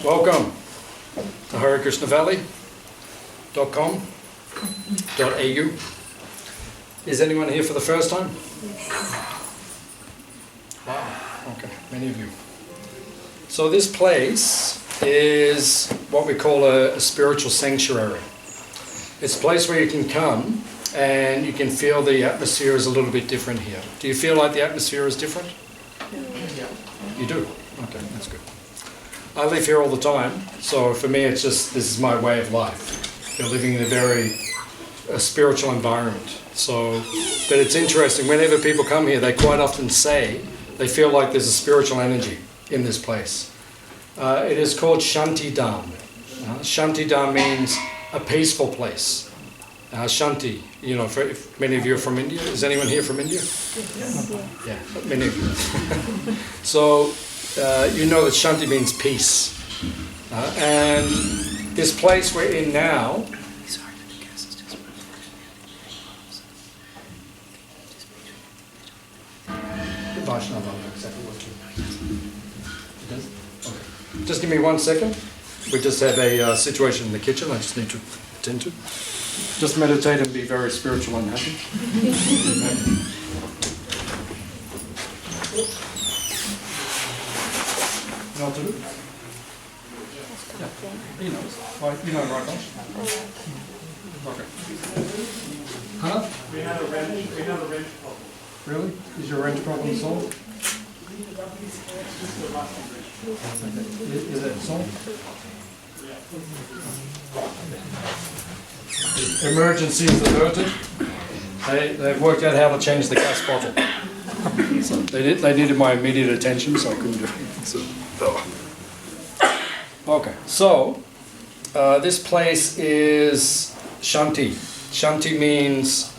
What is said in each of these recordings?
Welcome to harekrishnavalley.com.au. Is anyone here for the first time? Wow, okay, many of you. So this place is what we call a spiritual sanctuary. It's a place where you can come and you can feel the atmosphere is a little bit different here. Do you feel like the atmosphere is different? Yeah. You do? Okay, that's good. I live here all the time, so for me it's just, this is my way of life. You're living in a very spiritual environment. So, but it's interesting, whenever people come here, they quite often say they feel like there's a spiritual energy in this place. It is called Shanti Dham. Shanti Dham means a peaceful place. Shanti, you know, if many of you are from India. Is anyone here from India? Yeah, many of you. So, you know that Shanti means peace. And this place we're in now, just give me 1 second. We just have a situation in the kitchen I just need to attend to. Just meditate and be very spiritual and happy. You know what to do? Yeah, he knows. Right, you know right now? Okay. Huh? We have a wrench problem. Really? Is your wrench problem solved? Is it solved? Emergency is averted. They've worked out how to change the gas bottle. So they needed my immediate attention, so I couldn't do it. Okay, so this place is Shanti. Shanti means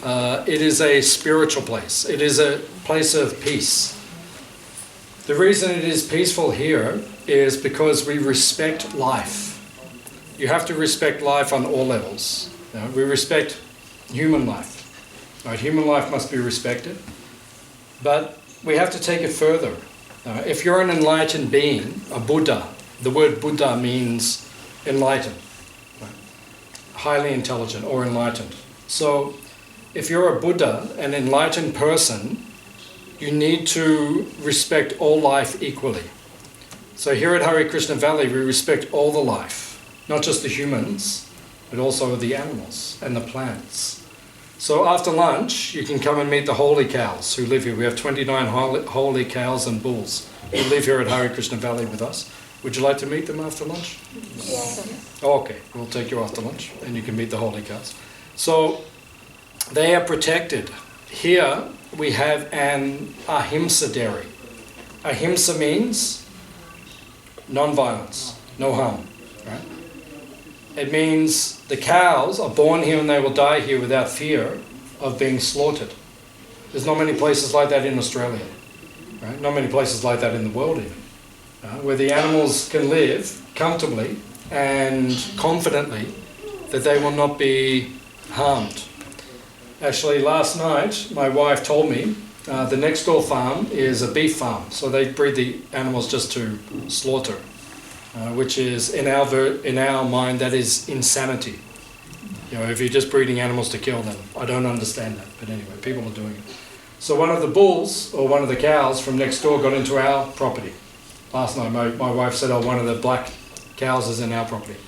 it is a spiritual place. It is a place of peace. The reason it is peaceful here is because we respect life. You have to respect life on all levels. You know, we respect human life. Right? Human life must be respected. But we have to take it further. If you're an enlightened being, a Buddha, the word Buddha means enlightened, right? Highly intelligent or enlightened. So if you're a Buddha, an enlightened person, you need to respect all life equally. So here at Hare Krishna Valley, we respect all the life. Not just the humans, but also the animals and the plants. So after lunch, you can come and meet the holy cows who live here. We have 29 holy cows and bulls who live here at Hare Krishna Valley with us. Would you like to meet them after lunch? Yeah. Okay, we'll take you after lunch and you can meet the holy cows. So they are protected. Here we have an ahimsa dairy. Ahimsa means non-violence, no harm, right? It means the cows are born here and they will die here without fear of being slaughtered. There's not many places like that in Australia, right? Not many places like that in the world even, where the animals can live comfortably and confidently that they will not be harmed. Actually, last night my wife told me the next door farm is a beef farm, so they breed the animals just to slaughter. Which is, in our mind, that is insanity. You know, if you're just breeding animals to kill them, I don't understand that. But anyway, people are doing it. So one of the bulls, or one of the cows from next door got into our property. Last night, my wife said, oh, one of the black cows is in our property.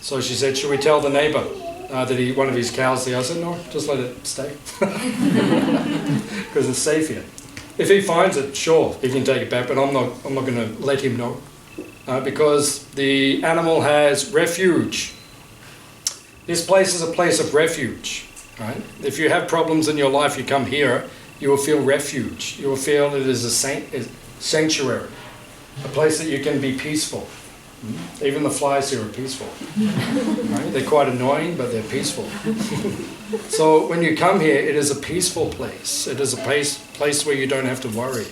So she said, should we tell the neighbour that one of his cows there? I said, no, just let it stay. Because it's safe here. If he finds it, sure, he can take it back, but I'm not going to let him know. Because the animal has refuge. This place is a place of refuge, right? If you have problems in your life, you come here, you will feel refuge. You will feel it is a sanctuary, a place that you can be peaceful. Even the flies here are peaceful. Right? They're quite annoying, but they're peaceful. So when you come here, it is a peaceful place. It is a place where you don't have to worry.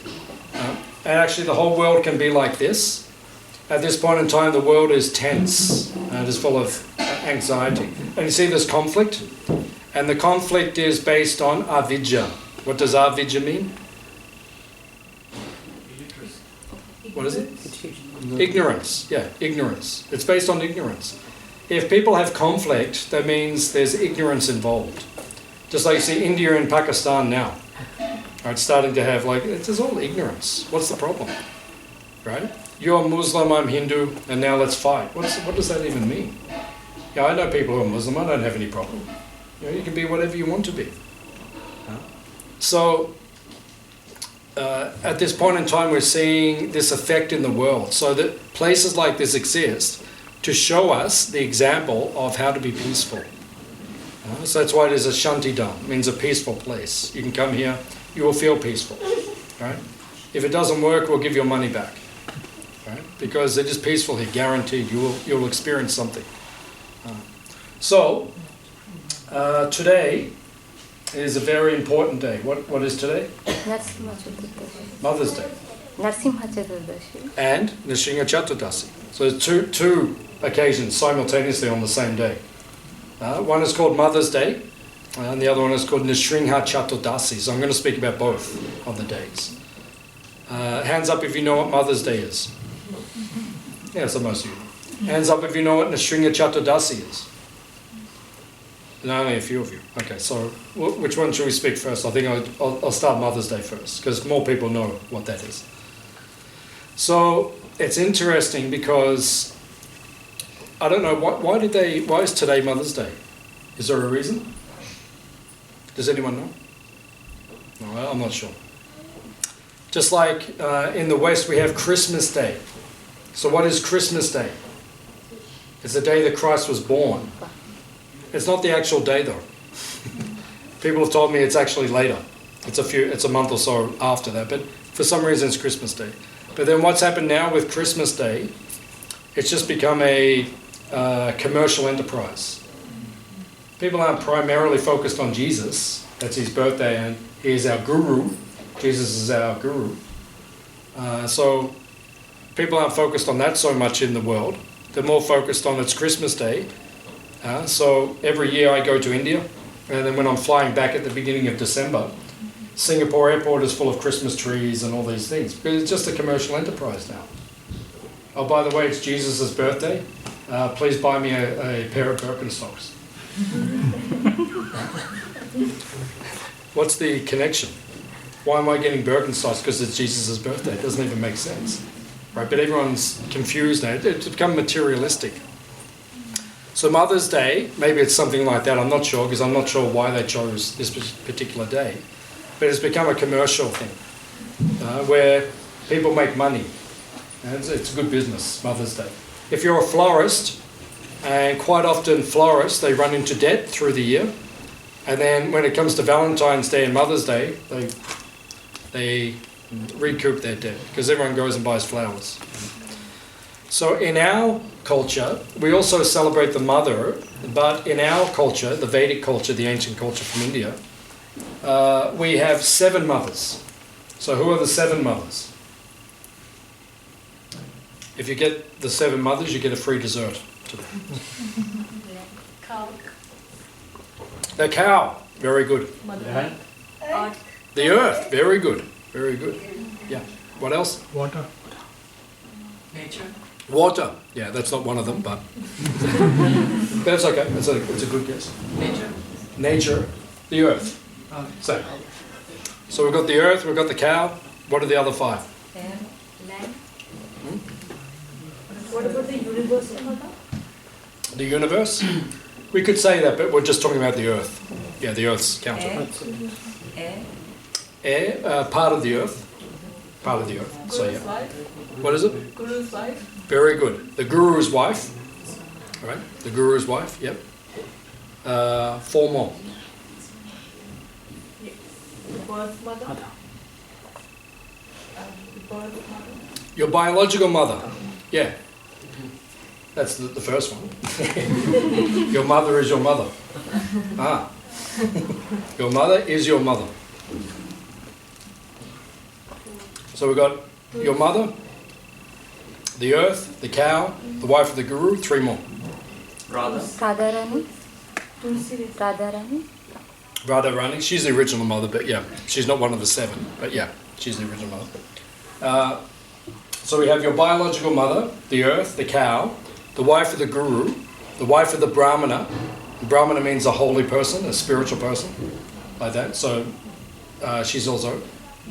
And actually, the whole world can be like this. At this point in time, the world is tense and is full of anxiety. And you see this conflict? And the conflict is based on avidya. What does avidya mean? What is it? Ignorance. Yeah, ignorance. It's based on ignorance. If people have conflict, that means there's ignorance involved. Just like you see India and Pakistan now. Right, starting to have it's all ignorance. What's the problem? Right? You're Muslim, I'm Hindu, and now let's fight. What does that even mean? Yeah, I know people who are Muslim, I don't have any problem. You can be whatever you want to be. So, at this point in time, we're seeing this effect in the world. So that places like this exist to show us the example of how to be peaceful. So that's why it is a shanti dham. It means a peaceful place. You can come here, you will feel peaceful. Right? If it doesn't work, we'll give your money back. Right? Because it is peaceful here, guaranteed. You'll experience something. So, today is a very important day. What is today? Mother's Day. And Nrsimha Chaturdasi. So there's two occasions simultaneously on the same day. One is called Mother's Day, and the other one is called Nrsimha Chaturdasi. So I'm going to speak about both of the days. Hands up if you know what Mother's Day is. Yeah, so most of you. Hands up if you know what Nrsimha Chaturdasi is. No, only a few of you. Okay, so which one should we speak first? I think I'll start Mother's Day first, because more people know what that is. So it's interesting because I don't know why is today Mother's Day? Is there a reason? Does anyone know? No, I'm not sure. Just like in the West we have Christmas Day. So what is Christmas Day? It's the day that Christ was born. It's not the actual day though. People have told me it's actually later. It's a month or so after that, but for some reason it's Christmas Day. But then what's happened now with Christmas Day, it's just become a commercial enterprise. People aren't primarily focused on Jesus. That's his birthday and he is our guru. Jesus is our guru. So people aren't focused on that so much in the world. They're more focused on it's Christmas Day. So every year I go to India, and then when I'm flying back at the beginning of December, Singapore airport is full of Christmas trees and all these things, because it's just a commercial enterprise now. Oh, by the way, it's Jesus' birthday. Please buy me a pair of Birkenstocks. What's the connection? Why am I getting Birkenstocks? Because it's Jesus' birthday. It doesn't even make sense. Right? But everyone's confused now. It's become materialistic. So Mother's Day, maybe it's something like that, I'm not sure, because I'm not sure why they chose this particular day. But it's become a commercial thing, where people make money. And it's a good business, Mother's Day. If you're a florist, and quite often florists, they run into debt through the year. And then when it comes to Valentine's Day and Mother's Day, they recoup their debt, because everyone goes and buys flowers. So in our culture, we also celebrate the mother, but in our culture, the Vedic culture, the ancient culture from India, we have 7 mothers. So who are the 7 mothers? If you get the 7 mothers, you get a free dessert today. Cow. The cow, very good. Mother. Earth. The earth, very good, very good. Yeah. What else? Water. Nature. Water. Yeah, that's not one of them, but that's okay. It's a good guess. Nature. Nature, the earth. So we've got the earth, we've got the cow. What are the other 5? Air. Land. What about the universe? The universe? We could say that, but we're just talking about the earth. Yeah, the earth's counter. Air. Air, part of the earth. Part of the earth. So yeah. What is it? Guru's wife. Very good. The guru's wife. All right. The guru's wife. Yep. 4 more. The birth mother. The birth mother. Your biological mother. Yeah. That's the first one. Your mother is your mother. Ah. Your mother is your mother. So we've got your mother, the earth, the cow, the wife of the guru, 3 more. Radharani. Radharani, she's the original mother, but yeah, she's not one of the 7, but yeah, she's the original mother. So we have your biological mother, the earth, the cow, the wife of the guru, the wife of the brahmana. Brahmana means a holy person, a spiritual person, like that. So she's also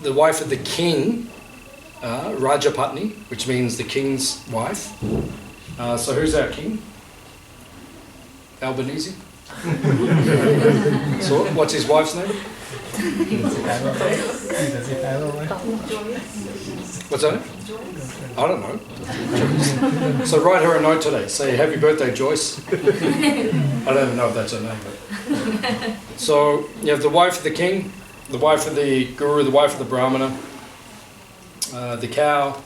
the wife of the king, Rajapatni, which means the king's wife. So who's our king? Albanese. So what's his wife's name? What's that? I don't know. So write her a note today. Say happy birthday, Joyce. I don't even know if that's her name. But. So you have the wife of the king, the wife of the guru, the wife of the brahmana, the cow,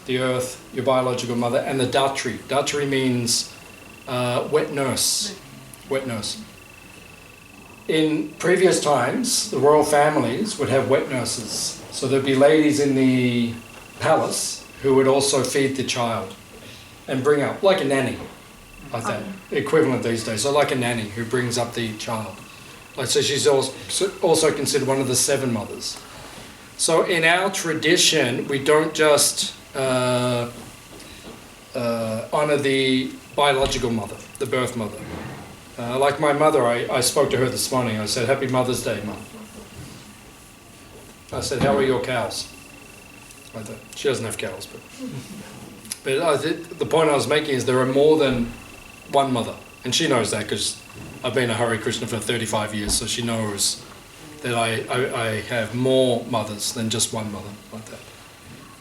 the earth, your biological mother, and the datri. Datri means wet nurse. Wet nurse. In previous times, the royal families would have wet nurses. So there'd be ladies in the palace who would also feed the child and bring up, like a nanny, like that, equivalent these days. So like a nanny who brings up the child. Like, so she's also considered one of the 7 mothers. So in our tradition, we don't just honour the biological mother, the birth mother. Like my mother, I spoke to her this morning. I said, Happy Mother's Day, Mum. I said, how are your cows? Like that. She doesn't have cows, but the point I was making is there are more than one mother. And she knows that because I've been a Hare Krishna for 35 years, so she knows that I have more mothers than just one mother, like that.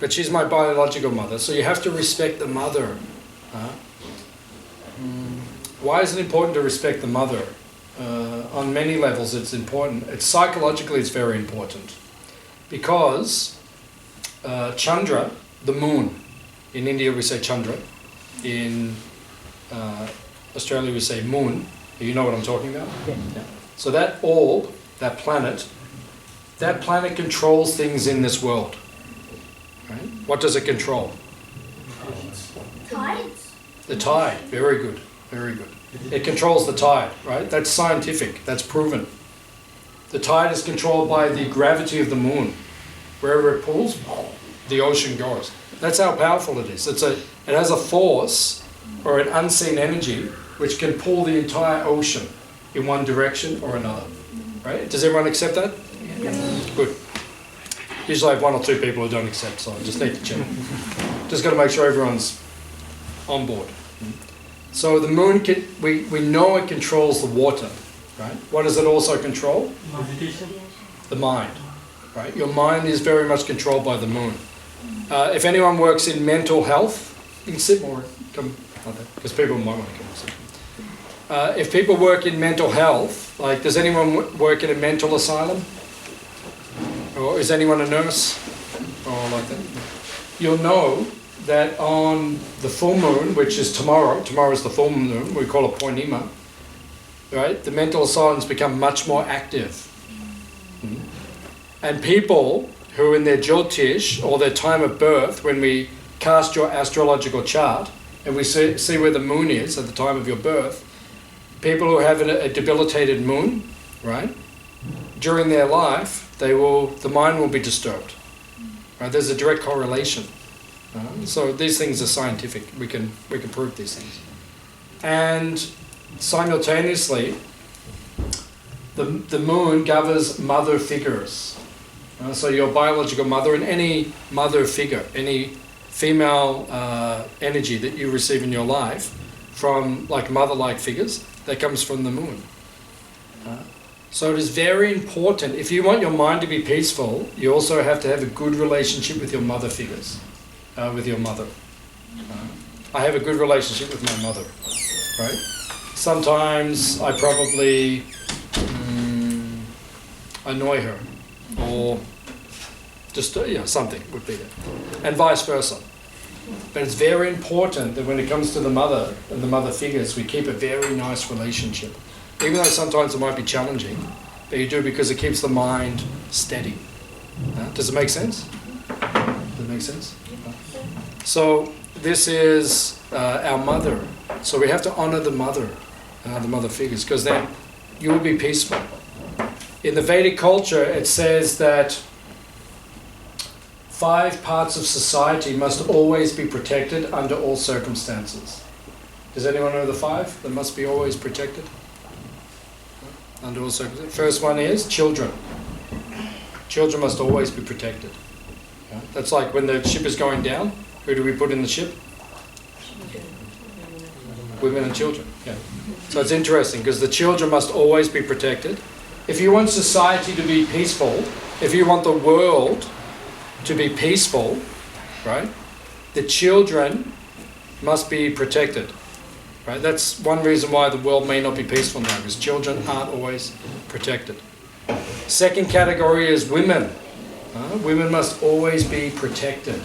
But she's my biological mother, so you have to respect the mother. Why is it important to respect the mother? On many levels it's important. Psychologically it's very important. Because Chandra, the moon, in India we say Chandra, in Australia we say moon. You know what I'm talking about? Yeah. So that orb, that planet controls things in this world. Right? What does it control? Tides. The tide, very good, very good. It controls the tide, right? That's scientific, that's proven. The tide is controlled by the gravity of the moon. Wherever it pulls, the ocean goes. That's how powerful it is. It has a force or an unseen energy which can pull the entire ocean in one direction or another. Right? Does everyone accept that? Yes. Good. Usually I have 1 or 2 people who don't accept, so I just need to check. Just got to make sure everyone's on board. So the moon, we know it controls the water, right? What does it also control? Meditation. The mind, right? Your mind is very much controlled by the moon. If anyone works in mental health, you can sit more, come, because people might want to come and sit. If people work in mental health, like does anyone work in a mental asylum? Or is anyone a nurse? Or like that? You'll know that on the full moon, which is tomorrow is the full moon, we call it Pournima, right? The mental asylums become much more active. And people who in their Jyotish, or their time of birth, when we cast your astrological chart, and we see where the moon is at the time of your birth, people who have a debilitated moon, right? During their life, the mind will be disturbed. Right? There's a direct correlation. So these things are scientific. We can prove these things. And simultaneously, the moon governs mother figures. So your biological mother and any mother figure, any female energy that you receive in your life from like mother-like figures, that comes from the moon. So it is very important. If you want your mind to be peaceful, you also have to have a good relationship with your mother figures, with your mother. I have a good relationship with my mother, right? Sometimes I probably annoy her, or just something would be it, and vice versa. But it's very important that when it comes to the mother and the mother figures, we keep a very nice relationship. Even though sometimes it might be challenging, but you do because it keeps the mind steady. Does it make sense? Does it make sense? So this is our mother. So we have to honor the mother figures, because then you will be peaceful. In the Vedic culture, it says that 5 parts of society must always be protected under all circumstances. Does anyone know the 5 that must be always protected? Under all circumstances. First one is children. Children must always be protected. Yeah? That's like when the ship is going down, who do we put in the ship? Women and children. Yeah. So it's interesting because the children must always be protected. If you want society to be peaceful, if you want the world to be peaceful, right, the children must be protected. Right? That's one reason why the world may not be peaceful now, because children aren't always protected. Second category is women. Women must always be protected.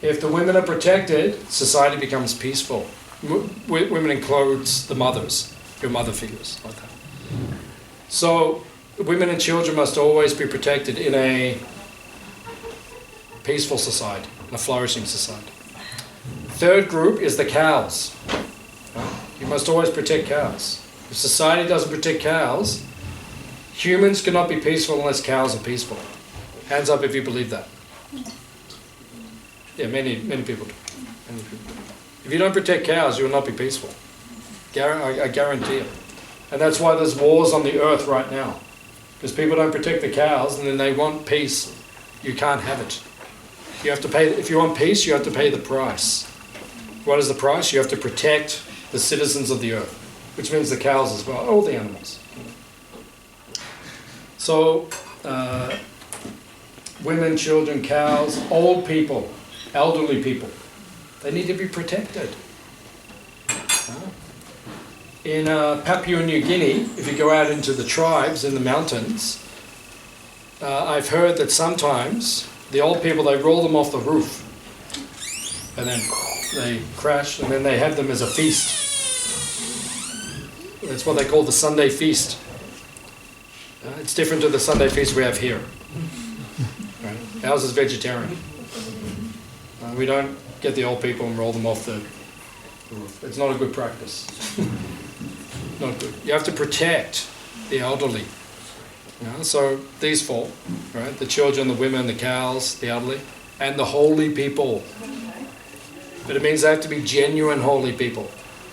If the women are protected, society becomes peaceful. Women includes the mothers, your mother figures, like that. So, women and children must always be protected in a peaceful society, a flourishing society. Third group is the cows. You must always protect cows. If society doesn't protect cows, humans cannot be peaceful unless cows are peaceful. Hands up if you believe that. Yeah, many people do. Many people do. If you don't protect cows, you will not be peaceful. I guarantee it. And that's why there's wars on the earth right now. Because people don't protect the cows and then they want peace. You can't have it. You have to pay. If you want peace, you have to pay the price. What is the price? You have to protect the citizens of the earth, which means the cows as well, all the animals. So, women, children, cows, old people, elderly people, they need to be protected. In Papua New Guinea, if you go out into the tribes in the mountains, I've heard that sometimes the old people, they roll them off the roof and then they crash and then they have them as a feast. That's what they call the Sunday feast. It's different to the Sunday feast we have here. Right? Ours is vegetarian. We don't get the old people and roll them off the roof. It's not a good practice. Not good. You have to protect the elderly. So these 4, right? The children, the women, the cows, the elderly, and the holy people. But it means they have to be genuine holy people.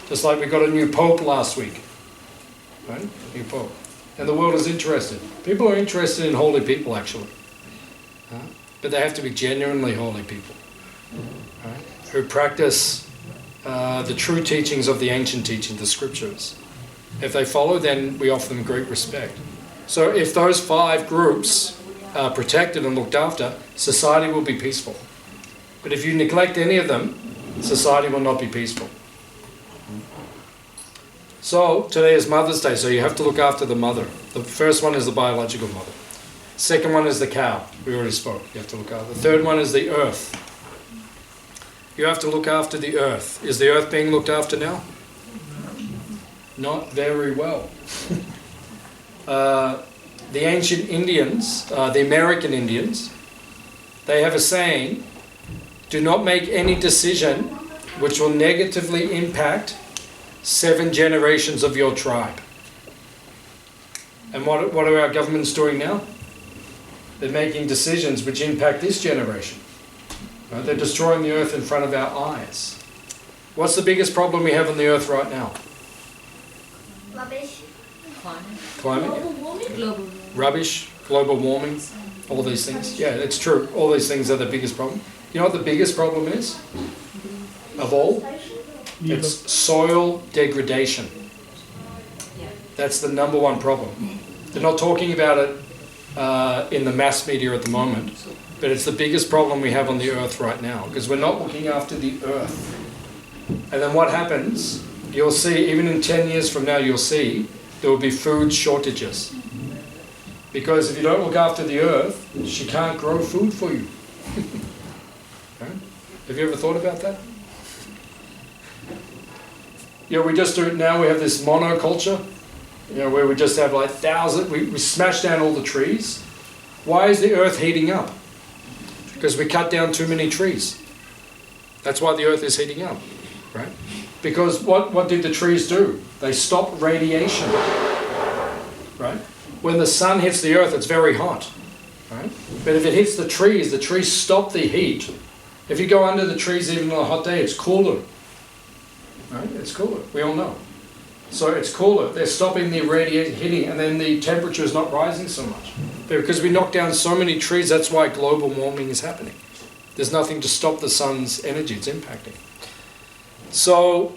Just like we got a new pope last week. Right? New pope. And the world is interested. People are interested in holy people, actually. But they have to be genuinely holy people. Right? Who practice the true teachings of the ancient teaching, the scriptures. If they follow, then we offer them great respect. So if those 5 groups are protected and looked after, society will be peaceful. But if you neglect any of them, society will not be peaceful. So today is Mother's Day, so you have to look after the mother. The first one is the biological mother. Second one is the cow. We already spoke. You have to look after. The third one is the earth. You have to look after the earth. Is the earth being looked after now? Not very well. The ancient Indians, the American Indians, they have a saying, do not make any decision which will negatively impact 7 generations of your tribe. And what are our governments doing now? They're making decisions which impact this generation. Right? They're destroying the earth in front of our eyes. What's the biggest problem we have on the earth right now? Rubbish. Climate? Global. Rubbish, global warming, all these things. Yeah, it's true. All these things are the biggest problem. You know what the biggest problem is? Of all? It's soil degradation. That's the number one problem. They're not talking about it in the mass media at the moment, but it's the biggest problem we have on the earth right now, because we're not looking after the earth. And then what happens, you'll see, even in 10 years from now, you'll see there will be food shortages. Because if you don't look after the earth, she can't grow food for you. Okay? Have you ever thought about that? You know, we just do it now, we have this monoculture, you know, where we just have like we smash down all the trees. Why is the earth heating up? Because we cut down too many trees. That's why the earth is heating up, right? Because what did the trees do? They stop radiation, right? When the sun hits the earth, it's very hot, right? But if it hits the trees stop the heat. If you go under the trees even on a hot day, it's cooler. Right? It's cooler. We all know. So it's cooler. They're stopping the radiation hitting, and then the temperature is not rising so much. But because we knock down so many trees, that's why global warming is happening. There's nothing to stop the sun's energy. It's impacting. So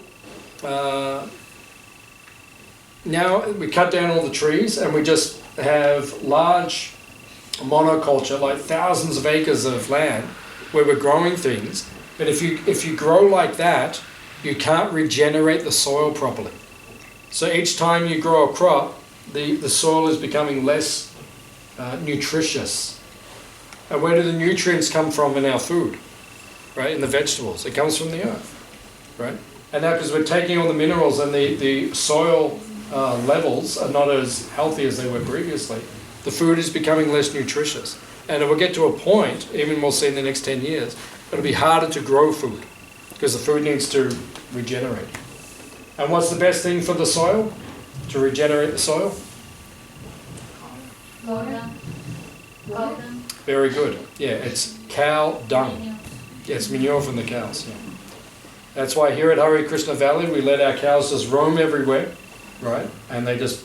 now we cut down all the trees, and we just have large monoculture, like thousands of acres of land where we're growing things. But if you grow like that, you can't regenerate the soil properly. So each time you grow a crop, the soil is becoming less nutritious. And where do the nutrients come from in our food? Right, in the vegetables. It comes from the earth. Right? And now because we're taking all the minerals and the soil levels are not as healthy as they were previously, the food is becoming less nutritious. And it will get to a point, even we'll see in the next 10 years, it'll be harder to grow food because the food needs to regenerate. And what's the best thing for the soil? To regenerate the soil? Very good. Yeah, it's cow dung. Yeah, it's manure from the cows. Yeah. That's why here at Hare Krishna Valley we let our cows just roam everywhere, right? And they just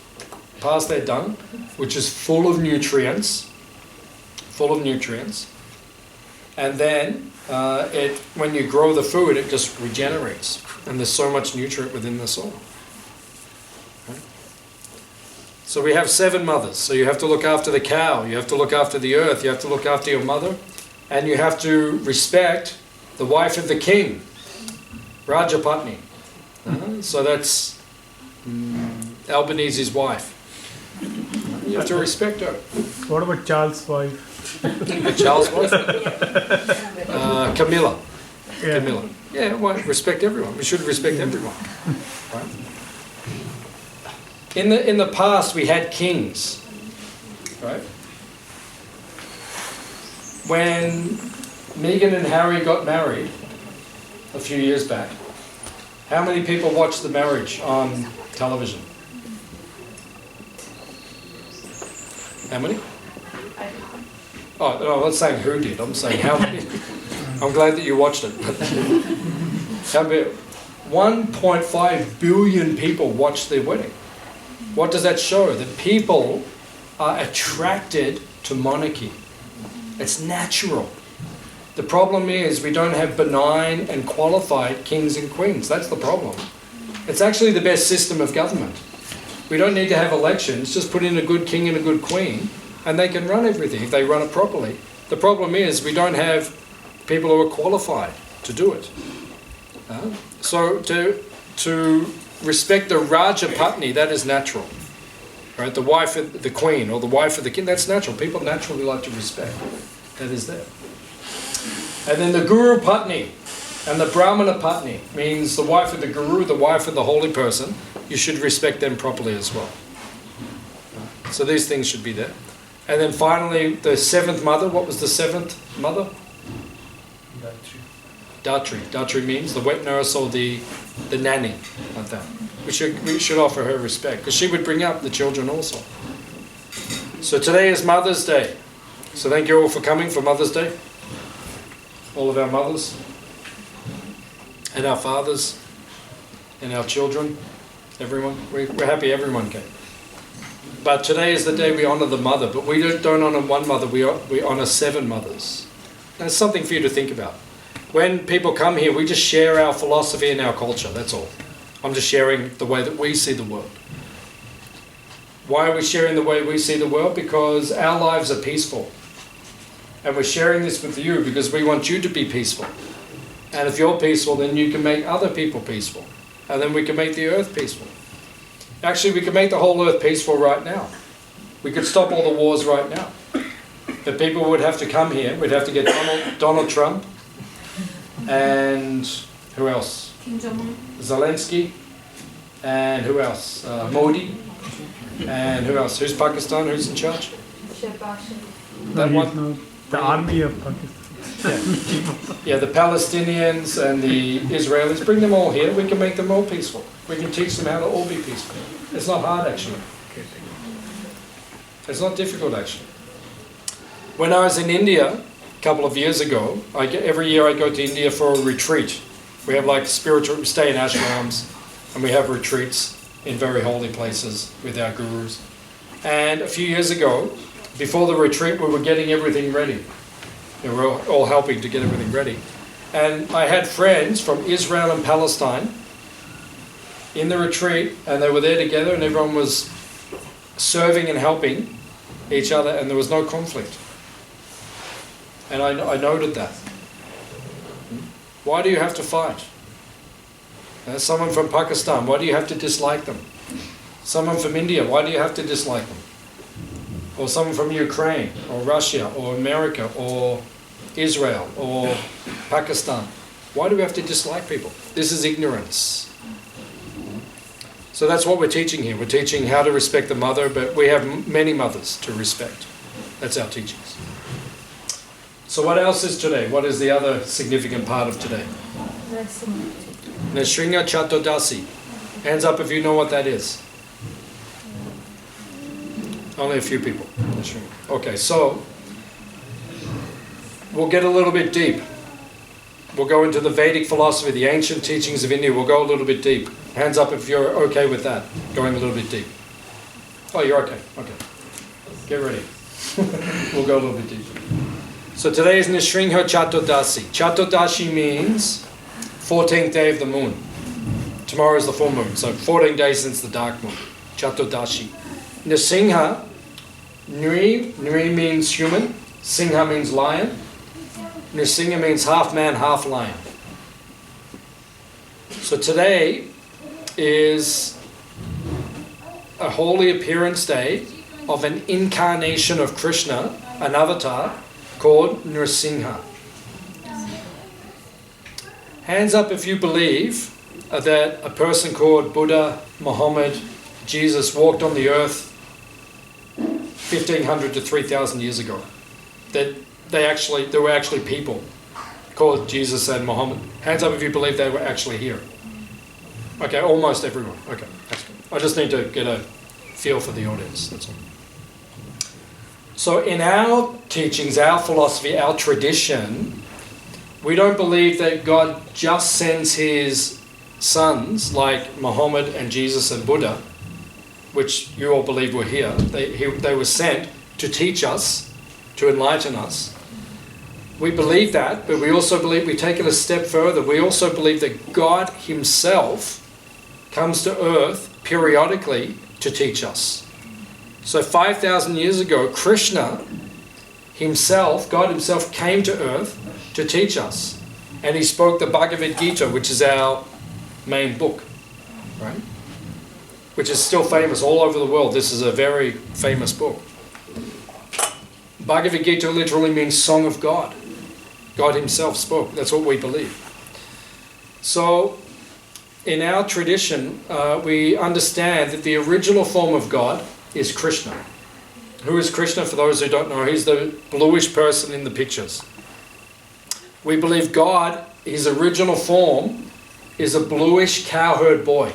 pass their dung, which is full of nutrients. And then when you grow the food, it just regenerates. And there's so much nutrient within the soil. Right? So we have 7 mothers. So you have to look after the cow, you have to look after the earth, you have to look after your mother, and you have to respect the wife of the king, Rajapatni. So that's Albanese's wife. You have to respect her. What about Charles' wife? Charles' wife? Camilla. Yeah. Camilla. Yeah, well, respect everyone. We should respect everyone. Right? In the past, we had kings. Right? When Meghan and Harry got married a few years back, how many people watched the marriage on television? How many? Oh, no, I'm not saying who did. I'm saying how many. I'm glad that you watched it. How many? 1.5 billion people watched their wedding. What does that show? That people are attracted to monarchy. It's natural. The problem is we don't have benign and qualified kings and queens. That's the problem. It's actually the best system of government. We don't need to have elections. Just put in a good king and a good queen, and they can run everything if they run it properly. The problem is we don't have people who are qualified to do it. So to respect the Rajapatni, that is natural. Right? The wife of the queen or the wife of the king, that's natural. People naturally like to respect. That is there. And then the Guru Patni and the Brahmana Patni means the wife of the Guru, the wife of the holy person. You should respect them properly as well. So these things should be there. And then finally, the 7th mother. What was the 7th mother? Datri. Datri means the wet nurse or the nanny, like that. We should offer her respect because she would bring up the children also. So today is Mother's Day. So thank you all for coming for Mother's Day. All of our mothers and our fathers and our children, everyone. We're happy everyone came. But today is the day we honour the mother, but we don't honour one mother, we honour 7 mothers. That's something for you to think about. When people come here, we just share our philosophy and our culture, that's all. I'm just sharing the way that we see the world. Why are we sharing the way we see the world? Because our lives are peaceful. And we're sharing this with you because we want you to be peaceful. And if you're peaceful, then you can make other people peaceful. And then we can make the earth peaceful. Actually, we can make the whole earth peaceful right now. We could stop all the wars right now. But people would have to come here. We'd have to get Donald Trump. And who else? Kim Jong-un. Zelensky. And who else? Modi. And who else? Who's Pakistan? Who's in charge? That one? The army of Pakistan. Yeah, the Palestinians and the Israelis. Bring them all here. We can make them all peaceful. We can teach them how to all be peaceful. It's not hard, actually. It's not difficult, actually. When I was in India a couple of years ago, every year I go to India for a retreat. We have like spiritual, we stay in ashrams, and we have retreats in very holy places with our gurus. And a few years ago, before the retreat, we were getting everything ready. We were all helping to get everything ready. And I had friends from Israel and Palestine in the retreat, and they were there together, and everyone was serving and helping each other, and there was no conflict. And I noted that. Why do you have to fight? Someone from Pakistan, why do you have to dislike them? Someone from India, why do you have to dislike them? Or someone from Ukraine, or Russia, or America, or Israel, or Pakistan. Why do we have to dislike people? This is ignorance. So that's what we're teaching here. We're teaching how to respect the mother, but we have many mothers to respect. That's our teachings. So what else is today? What is the other significant part of today? Nrsimha Chaturdasi. Hands up if you know what that is. Only a few people. Okay, so we'll get a little bit deep. We'll go into the Vedic philosophy, the ancient teachings of India. We'll go a little bit deep. Hands up if you're okay with that, going a little bit deep. Oh, you're okay. Okay. Get ready. We'll go a little bit deeper. So today is Nrsimha Chaturdasi. Chaturdasi means 14th day of the moon. Tomorrow is the full moon, so 14 days since the dark moon. Chaturdasi. Nrsimha, Nri means human, Singha means lion. Nrsimha means half man, half lion. So today is a holy appearance day of an incarnation of Krishna, an avatar, called Nrsimha. Hands up if you believe that a person called Buddha, Muhammad, Jesus walked on the earth 1500 to 3000 years ago. That there were actually people called Jesus and Muhammad. Hands up if you believe they were actually here. Okay, almost everyone. Okay, that's good. I just need to get a feel for the audience, that's all. So in our teachings, our philosophy, our tradition, we don't believe that God just sends his sons like Muhammad and Jesus and Buddha, which you all believe were here. They were sent to teach us, to enlighten us. We believe that, but we also believe, we take it a step further, we also believe that God himself comes to earth periodically to teach us. So 5,000 years ago, Krishna himself, God himself, came to earth to teach us. And he spoke the Bhaktivedanta, which is our main book, right? Which is still famous all over the world. This is a very famous book. Bhaktivedanta literally means Song of God. God himself spoke. That's what we believe. So, in our tradition, we understand that the original form of God is Krishna. Who is Krishna? For those who don't know, he's the bluish person in the pictures. We believe God, his original form, is a bluish cowherd boy.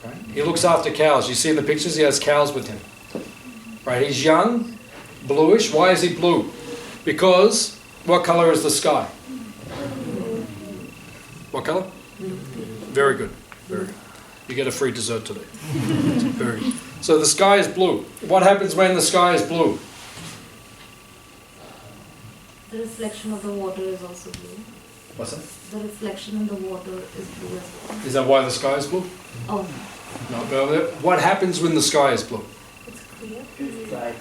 Right? He looks after cows. You see in the pictures, he has cows with him. Right? He's young, bluish. Why is he blue? Because what color is the sky? What color? Very good. Very good. You get a free dessert today. Very good. So the sky is blue. What happens when the sky is blue? The reflection of the water is also blue. What's that? The reflection in the water is blue as well. Is that why the sky is blue? Oh, No. But what happens when the sky is blue? it's clear. Right.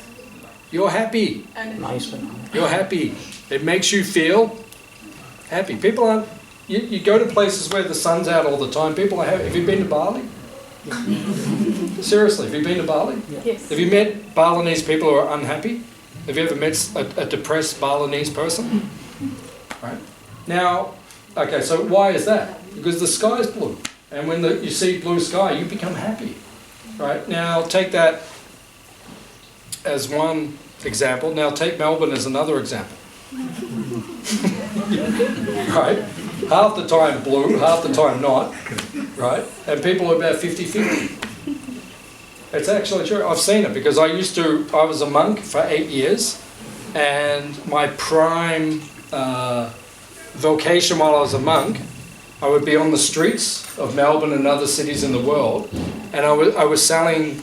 You're happy. Nice one. You're happy. It makes you feel happy. People aren't... You go to places where the sun's out all the time. People are happy. Have you been to Bali? Seriously, have you been to Bali? Yes. Have you met Balinese people who are unhappy? Have you ever met a depressed Balinese person? Right? Now, okay, so why is that? Because the sky is blue. And when you see blue sky, you become happy. Right? Now, take that as one example. Now, take Melbourne as another example. Right? Half the time blue, half the time not. Right? And people are about 50-50. It's actually true. I've seen it because I was a monk for 8 years, and my prime vocation while I was a monk, I would be on the streets of Melbourne and other cities in the world, and I was selling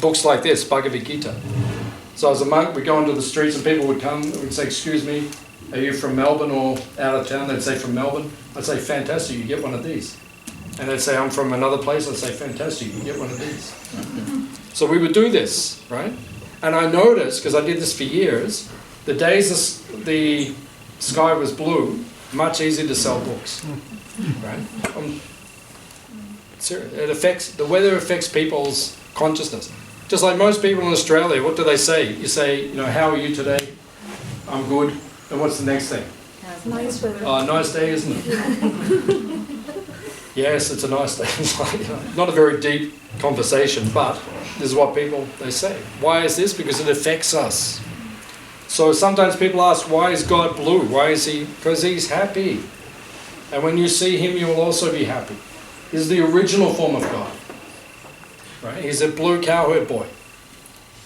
books like this, Bhagavad Gita. So as a monk, we'd go into the streets and people would come and would say, "Excuse me, are you from Melbourne or out of town?" They'd say, "From Melbourne." I'd say, "Fantastic, you get one of these." And they'd say, "I'm from another place." I'd say, "Fantastic, you get one of these." So we would do this, right? And I noticed, because I did this for years, the days the sky was blue, much easier to sell books, right? Serious. The weather affects people's consciousness. Just like most people in Australia, what do they say? You say, "How are you today?" "I'm good." And what's the next thing? Nice weather. "Oh, nice day, isn't it?" Yes, it's a nice day. It's like, not a very deep conversation, but this is what they say. Why is this? Because it affects us. So sometimes people ask, why is God blue? Why is he? Because he's happy. And when you see him, you will also be happy. He's the original form of God. Right? He's a blue cowherd boy.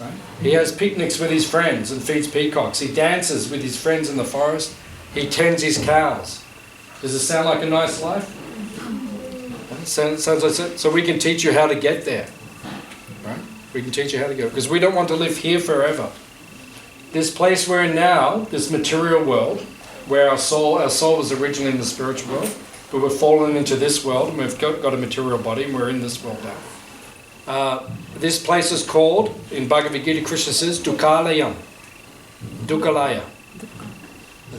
Right? He has picnics with his friends and feeds peacocks. He dances with his friends in the forest. He tends his cows. Does it sound like a nice life? Sounds like it. So we can teach you how to get there. Right? We can teach you how to go. Because we don't want to live here forever. This place we're in now, this material world, where our soul was originally in the spiritual world, but we've fallen into this world and we've got a material body and we're in this world now. This place is called, in Bhagavad Gita, Krishna says, Dukkalayam. Dukkalaya.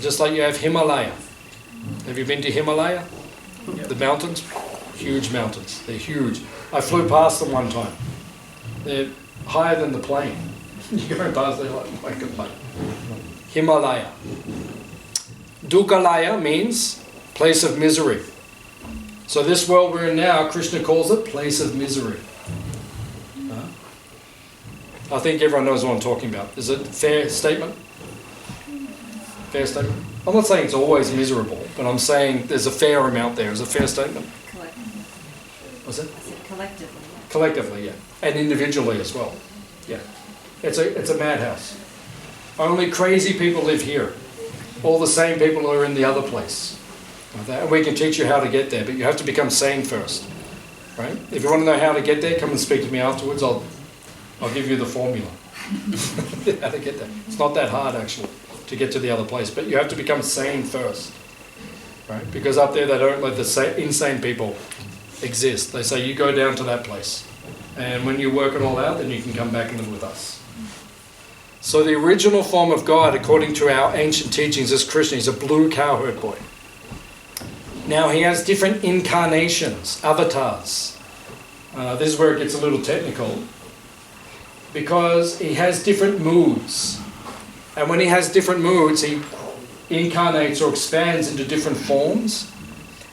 Just like you have Himalaya. Have you been to Himalaya? Yep. The mountains? Huge mountains. They're huge. I flew past them one time. They're higher than the plane. You go past, they're like a plane. Himalaya. Dukkalaya means place of misery. So this world we're in now, Krishna calls it place of misery. I think everyone knows what I'm talking about. Is it a fair statement? Fair statement? I'm not saying it's always miserable, but I'm saying there's a fair amount there. Is it a fair statement? Collectively. What's it? I said collectively. Yeah. Collectively, yeah. And individually as well. Yeah. It's a madhouse. Only crazy people live here. All the sane people are in the other place. And we can teach you how to get there, but you have to become sane first. Right? If you want to know how to get there, come and speak to me afterwards. I'll give you the formula. How to get there. It's not that hard actually to get to the other place, but you have to become sane first. Right? Because up there they don't let the insane people exist. They say you go down to that place. And when you work it all out, then you can come back and live with us. So the original form of God, according to our ancient teachings, is Krishna. He's a blue cowherd boy. Now he has different incarnations, avatars. This is where it gets a little technical. Because he has different moods. And when he has different moods, he incarnates or expands into different forms.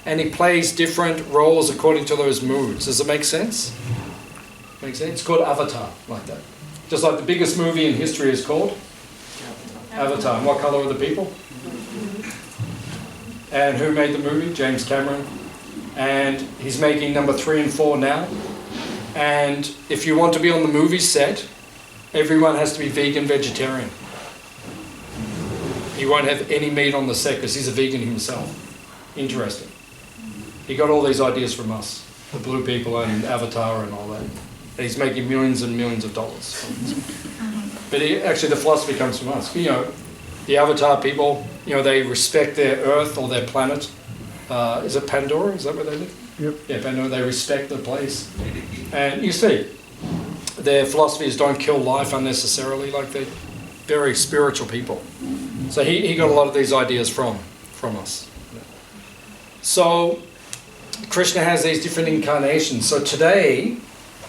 And he plays different roles according to those moods. Does it make sense? Make sense? It's called Avatar, like that. Just like the biggest movie in history is called Avatar. And what colour are the people? And who made the movie? James Cameron. And he's making number 3 and 4 now. And if you want to be on the movie set, everyone has to be vegan, vegetarian. He won't have any meat on the set because he's a vegan himself. Interesting. He got all these ideas from us, the blue people and Avatar and all that. And he's making millions and millions of dollars. But actually the philosophy comes from us. The Avatar people, they respect their Earth or their planet. Is it Pandora? Is that where they live? Yep. Yeah, Pandora. They respect the place. And you see, their philosophy is don't kill life unnecessarily. Like they're very spiritual people. So he got a lot of these ideas from us. So Krishna has these different incarnations. So today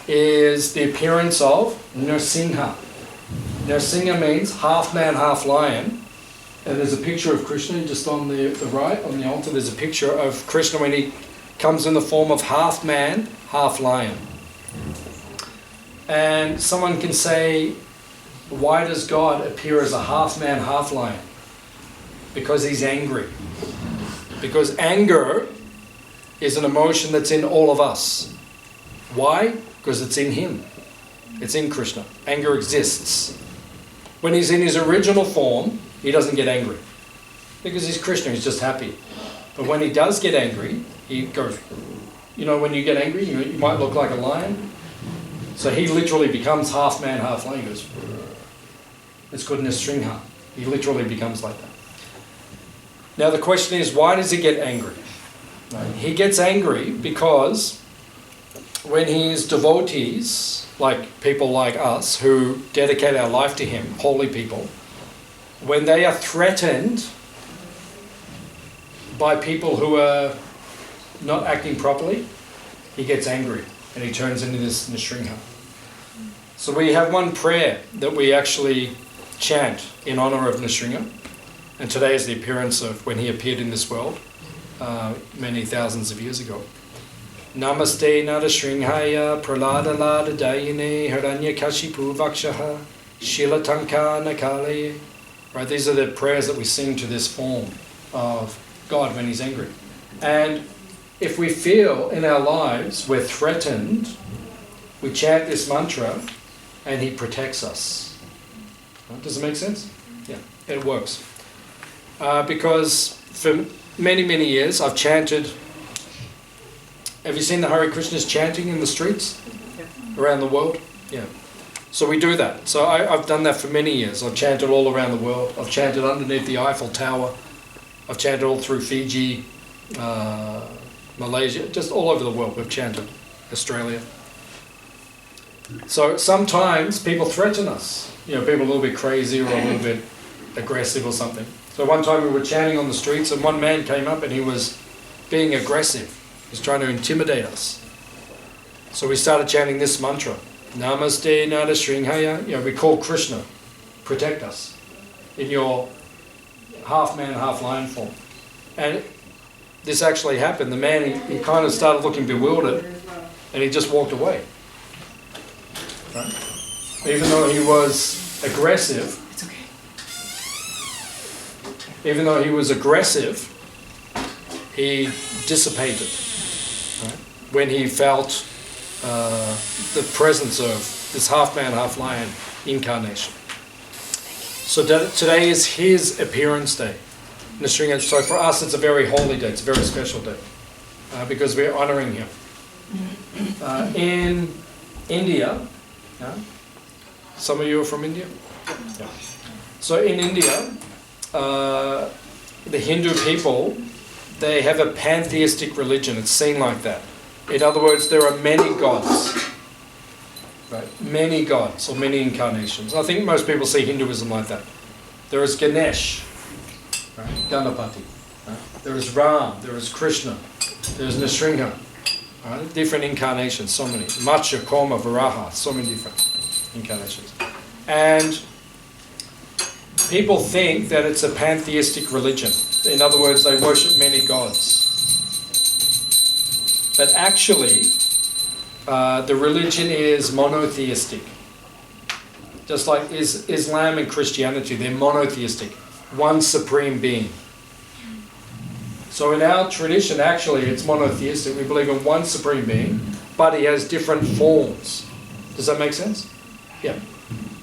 is the appearance of Nrsimha. Nrsimha means half man, half lion. And there's a picture of Krishna just on the right, on the altar. There's a picture of Krishna when he comes in the form of half man, half lion. And someone can say, why does God appear as a half man, half lion? Because he's angry. Because anger is an emotion that's in all of us. Why? because it's in him. It's in Krishna. Anger exists. When he's in his original form, he doesn't get angry because he's Krishna, he's just happy. But when he does get angry, he goes, you know, when you get angry, you might look like a lion. So he literally becomes half man, half lion. He goes, it's called Nrsimha. He literally becomes like that. Now the question is, why does he get angry? Right? He gets angry because when his devotees, like people like us who dedicate our life to him, holy people, when they are threatened by people who are not acting properly, he gets angry and he turns into this Nrsimha. So we have one prayer that we actually chant in honor of Nrsimha, and today is the appearance of when he appeared in this world many thousands of years ago. Namaste Nrsimhaya Pralada Lada Dayine Hiranyakashipu Vakshaha Shilatanka Nakale. Right, these are the prayers that we sing to this form of God when he's angry. And if we feel in our lives we're threatened, we chant this mantra and he protects us. Right? Does it make sense? Yeah, it works. Because for many, many years I've chanted. Have you seen the Hare Krishnas chanting in the streets around the world? Yeah. So we do that. So I've done that for many years. I've chanted all around the world. I've chanted underneath the Eiffel Tower. I've chanted all through Fiji, Malaysia, just all over the world we've chanted. Australia. So sometimes people threaten us. You know, people a little bit crazy or a little bit aggressive or something. So one time we were chanting on the streets and one man came up and he was being aggressive. He was trying to intimidate us. So we started chanting this mantra. Namaste Nrsimhaya. You know, we call Krishna. Protect us. In your half man, half lion form. And this actually happened. The man, he kind of started looking bewildered and he just walked away. Right? Even though he was aggressive, he dissipated. Right? When he felt the presence of this half man, half lion incarnation. So today is his appearance day. So for us it's a very holy day, it's a very special day because we're honoring him. In India, some of you are from India? Yeah. So in India, the Hindu people, they have a pantheistic religion. It's seen like that. In other words, there are many gods. Right? Many gods or many incarnations. I think most people see Hinduism like that. There is Ganesh, right? Ganapati. Right? There is Ram, there is Krishna, there is Nrsimha. Right? Different incarnations, so many. Matsya, Koma, Varaha, so many different incarnations. And people think that it's a pantheistic religion. In other words, they worship many gods. But actually, the religion is monotheistic. Just like Islam and Christianity, they're monotheistic. One supreme being. So in our tradition, actually, it's monotheistic. We believe in one supreme being, but he has different forms. Does that make sense? Yeah.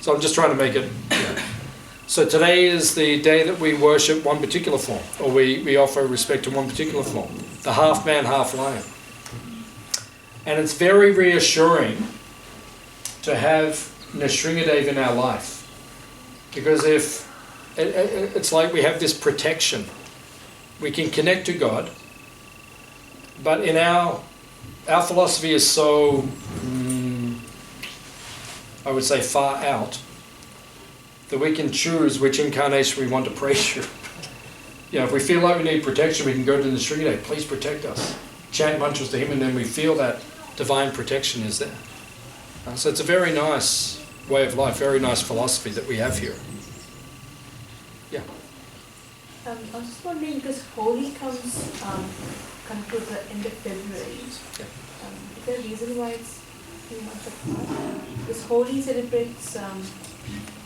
So I'm just trying to make it... Yeah. So today is the day that we worship one particular form, or we offer respect to one particular form. The half man, half lion. And it's very reassuring to have Nrsimhadev in our life. Because if it's like we have this protection. We can connect to God, but in our philosophy is so, I would say, far out, that we can choose which incarnation we want to pray to. You know, if we feel like we need protection, we can go to the Nrsimhadev, please protect us. Chant mantras to him, and then we feel that divine protection is there. So it's a very nice way of life, very nice philosophy that we have here. Yeah. I was just wondering, because Holi comes to the end of February. Yeah. Is there a reason why it's a few months apart? Because Holi celebrates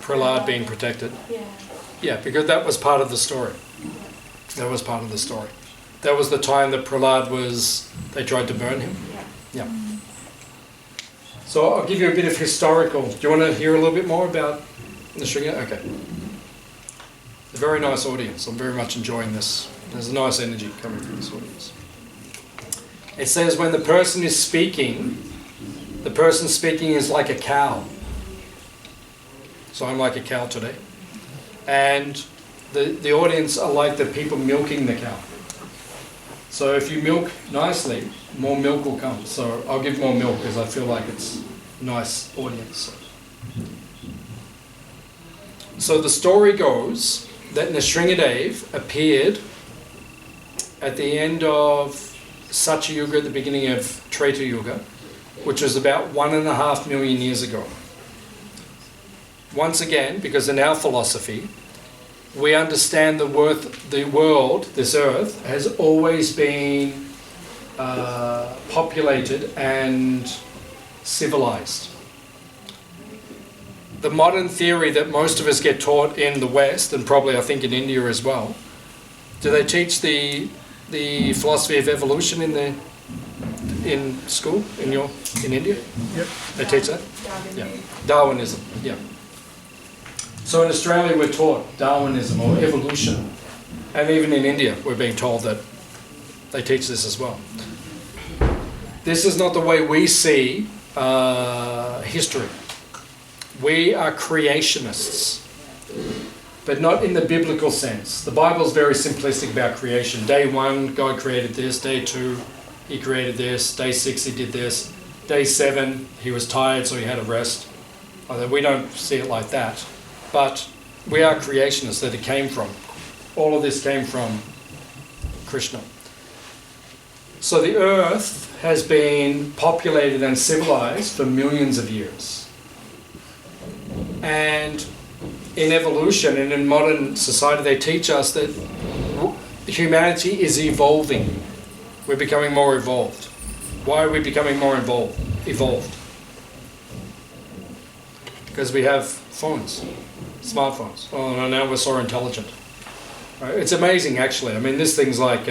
Prahlad being protected. Yeah. Yeah, because that was part of the story. That was part of the story. That was the time that Prahlad they tried to burn him. Yeah. Yeah. So I'll give you a bit of historical. Do you want to hear a little bit more about Nrsimha? Okay. It's a very nice audience. I'm very much enjoying this. There's a nice energy coming from this audience. It says when the person is speaking, the person speaking is like a cow. So I'm like a cow today. And the audience are like the people milking the cow. So if you milk nicely, more milk will come. So I'll give more milk because I feel like it's a nice audience. So the story goes that Nrsimhadev appeared at the end of Satya Yuga, at the beginning of Treta Yuga, which was about 1.5 million years ago. Once again, because in our philosophy, we understand the world, this earth, has always been populated and civilized. The modern theory that most of us get taught in the West, and probably I think in India as well, do they teach the philosophy of evolution in school in India? Yep. They teach that? Yeah. Darwinism, yeah. So in Australia we're taught Darwinism or evolution. And even in India we're being told that they teach this as well. This is not the way we see history. We are creationists, but not in the biblical sense. The Bible is very simplistic about creation. Day 1, God created this. Day 2, He created this. Day 6, He did this. Day 7, He was tired, so He had a rest. Although we don't see it like that. But we are creationists that it came from. All of this came from Krishna. So the earth has been populated and civilized for millions of years. And in evolution and in modern society, they teach us that humanity is evolving. We're becoming more evolved. Why are we becoming more evolved? Because we have phones, smartphones. Oh, no, now we're so intelligent. Right? It's amazing, actually. I mean, this thing's like,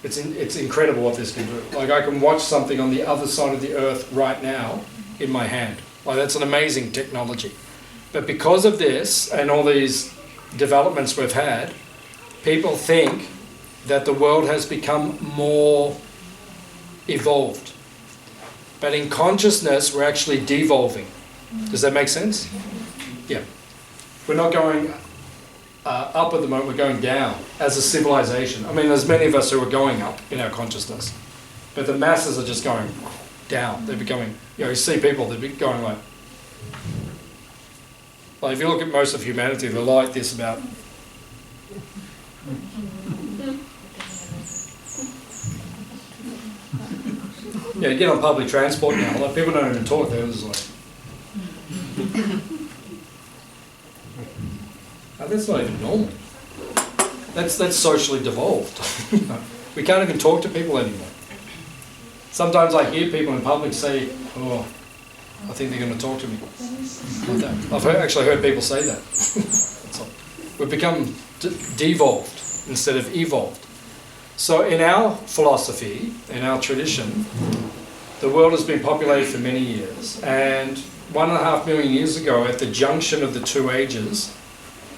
it's incredible what this can do. Like, I can watch something on the other side of the earth right now in my hand. Like, that's an amazing technology. But because of this and all these developments we've had, people think that the world has become more evolved. But in consciousness, we're actually devolving. Does that make sense? Yeah. We're not going up at the moment, we're going down as a civilization. I mean, there's many of us who are going up in our consciousness. But the masses are just going down. They're becoming, you see people, they're going like if you look at most of humanity, they're like this about. Yeah, you get on public transport now, like people don't even talk, they're just like. That's not even normal. That's socially devolved. We can't even talk to people anymore. Sometimes I hear people in public say, "Oh, I think they're going to talk to me." Like that. I've actually heard people say that. We've become devolved instead of evolved. So in our philosophy, in our tradition, the world has been populated for many years. And 1.5 million years ago, at the junction of the two ages,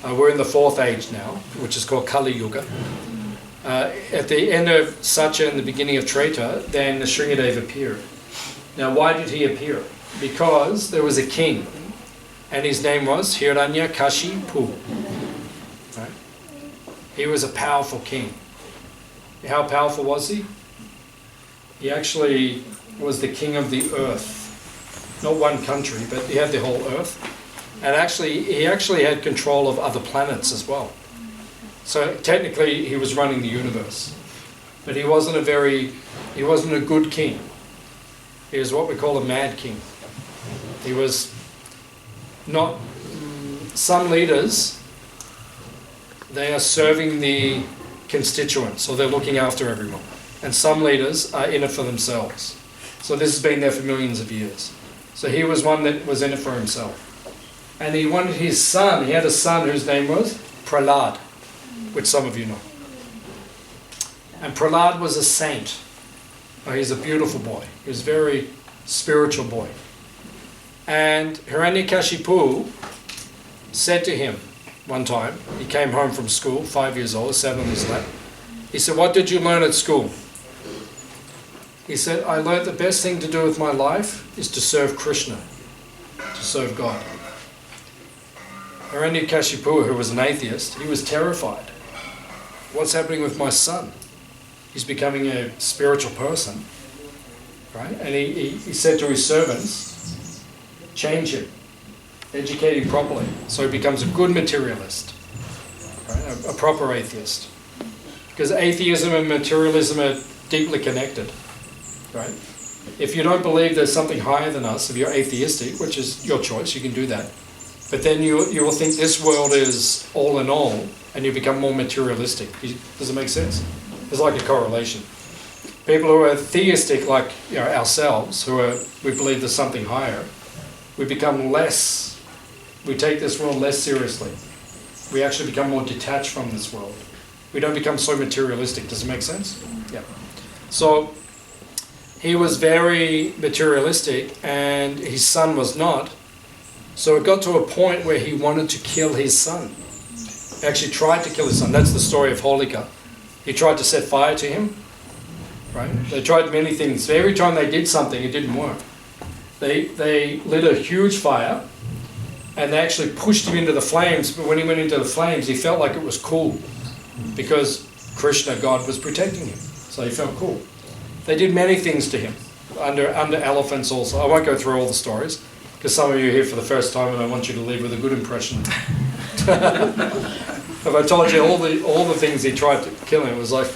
we're in the 4th age now, which is called Kali Yuga. At the end of Satya and the beginning of Treta, then Nrsimhadev appeared. Now, why did he appear? Because there was a king, and his name was Hiranyakashipu. Right? He was a powerful king. How powerful was he? He actually was the king of the earth. Not one country, but he had the whole earth. And he actually had control of other planets as well. So technically he was running the universe. But he wasn't a good king. He was what we call a mad king. He was not, some leaders, they are serving the constituents, so they're looking after everyone. And some leaders are in it for themselves. So this has been there for millions of years. So he was one that was in it for himself. And he wanted his son, he had a son whose name was Prahlad, which some of you know. And Prahlad was a saint. He's a beautiful boy. He was very spiritual boy. And Hiranyakashipu said to him one time, he came home from school, 5 years old, sat on his lap. He said, "What did you learn at school?" He said, "I learned the best thing to do with my life is to serve Krishna, to serve God." Hiranyakashipu, who was an atheist, he was terrified. What's happening with my son? He's becoming a spiritual person, right? And he said to his servants, change him, educate him properly, so he becomes a good materialist, right? A proper atheist. Because atheism and materialism are deeply connected, right? If you don't believe there's something higher than us, if you're atheistic, which is your choice, you can do that, but then you will think this world is all in all, and you become more materialistic. Does it make sense? There's like a correlation. People who are theistic, like ourselves, we believe there's something higher, we become less, we take this world less seriously. We actually become more detached from this world. We don't become so materialistic. Does it make sense? Yeah. So he was very materialistic and his son was not. So it got to a point where he wanted to kill his son. He actually tried to kill his son. That's the story of Holika. He tried to set fire to him. Right? They tried many things. Every time they did something, it didn't work. They lit a huge fire and they actually pushed him into the flames, but when he went into the flames, he felt like it was cool because Krishna, God, was protecting him. So he felt cool. They did many things to him, under elephants also. I won't go through all the stories, because some of you are here for the first time and I want you to leave with a good impression. If I told you all the things he tried to kill him, it was like...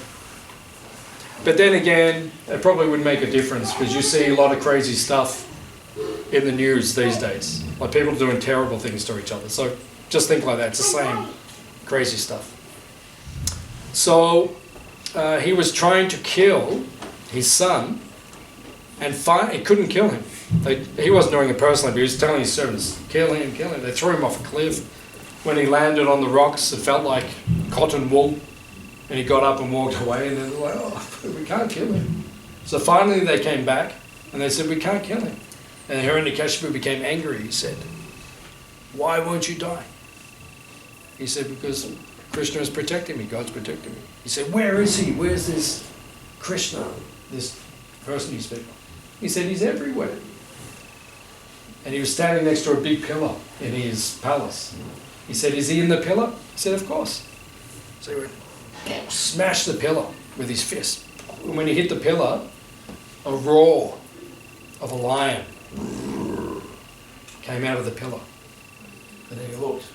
But then again, it probably wouldn't make a difference, because you see a lot of crazy stuff in the news these days. Like people doing terrible things to each other. So just think like that. It's the same crazy stuff. So he was trying to kill his son, and he couldn't kill him. He wasn't doing it personally, but he was telling his servants, kill him, kill him. They threw him off a cliff. When he landed on the rocks, it felt like cotton wool. And he got up and walked away, and they were like, "Oh, we can't kill him." So finally they came back, and they said, "We can't kill him." And Hiranyakashipu became angry. He said, "Why won't you die?" He said, "Because Krishna is protecting me, God's protecting me." He said, "Where is he? Where's this Krishna, this person you speak of?" He said, "He's everywhere." And he was standing next to a big pillar in his palace. He said, "Is he in the pillar?" He said, "Of course." So he went, smashed the pillar with his fist. And when he hit the pillar, a roar of a lion came out of the pillar. And then he looked.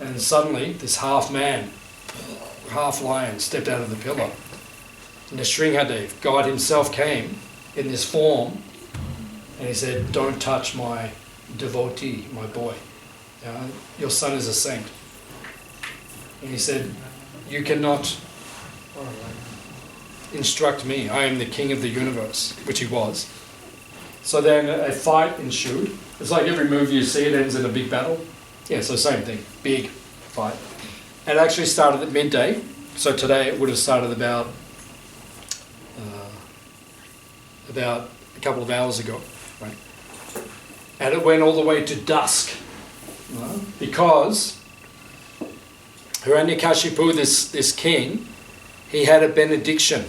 And suddenly, this half man, half lion, stepped out of the pillar. And the Sringadev, God himself, came in this form, and he said, "Don't touch my devotee, my boy. Your son is a saint." And he said, "You cannot instruct me. I am the king of the universe," which he was. So then a fight ensued. It's like every movie you see, it ends in a big battle. Yeah, so same thing, big fight. It actually started at midday. So today it would have started about a couple of hours ago, right? And it went all the way to dusk, because Hiranyakashipu, this king, he had a benediction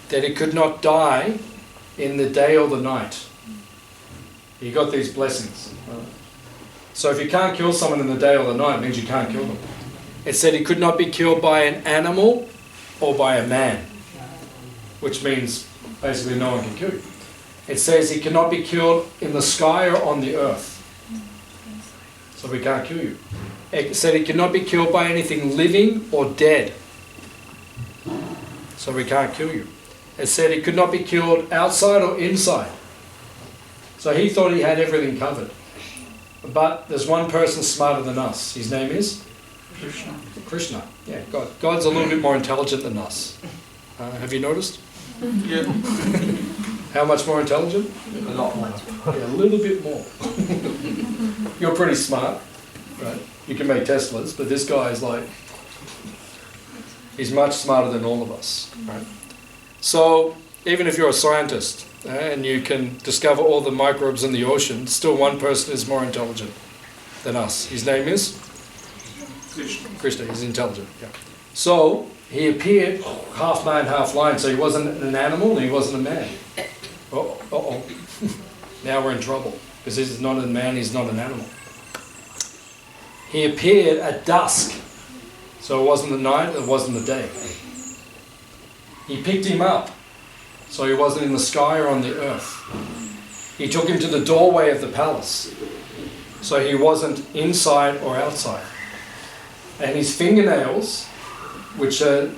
that he could not die in the day or the night. He got these blessings. So if you can't kill someone in the day or the night, it means you can't kill them. It said he could not be killed by an animal or by a man, which means basically no one can kill you. It says he cannot be killed in the sky or on the earth. So we can't kill you. It said he cannot be killed by anything living or dead. So we can't kill you. It said he could not be killed outside or inside. So he thought he had everything covered. But there's one person smarter than us. His name is? Krishna. Yeah, God. God's a little bit more intelligent than us. Have you noticed? Yeah. How much more intelligent? A lot more. Yeah, a little bit more. You're pretty smart, right? You can make Teslas, but this guy is like, he's much smarter than all of us, right? So Even if you're a scientist and you can discover all the microbes in the ocean, still one person is more intelligent than us. His name is? Krishna. He's intelligent. Yeah. So he appeared half man, half lion. So he wasn't an animal and he wasn't a man. Uh-oh. Now we're in trouble. Because he's not a man, he's not an animal. He appeared at dusk. So it wasn't the night, it wasn't the day. He picked him up. So he wasn't in the sky or on the earth. He took him to the doorway of the palace. So he wasn't inside or outside. And his fingernails, which are,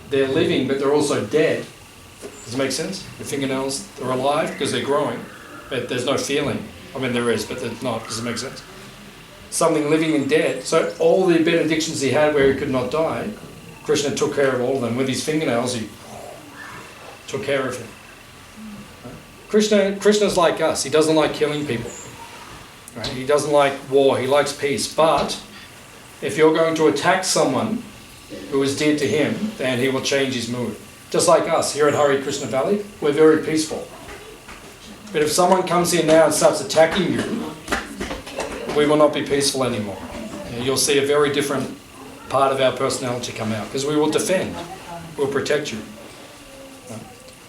they're living but they're also dead. Does it make sense? The fingernails are alive because they're growing, but there's no feeling. I mean there is, but there's not. Does it make sense? Something living and dead. So all the benedictions he had where he could not die, Krishna took care of all of them. With his fingernails, he took care of him. Krishna's like us. He doesn't like killing people. Right? He doesn't like war. He likes peace. But if you're going to attack someone who is dear to him, then he will change his mood. Just like us here at Hare Krishna Valley, we're very peaceful. But if someone comes in now and starts attacking you, we will not be peaceful anymore. You'll see a very different part of our personality come out, because we will defend, we'll protect you.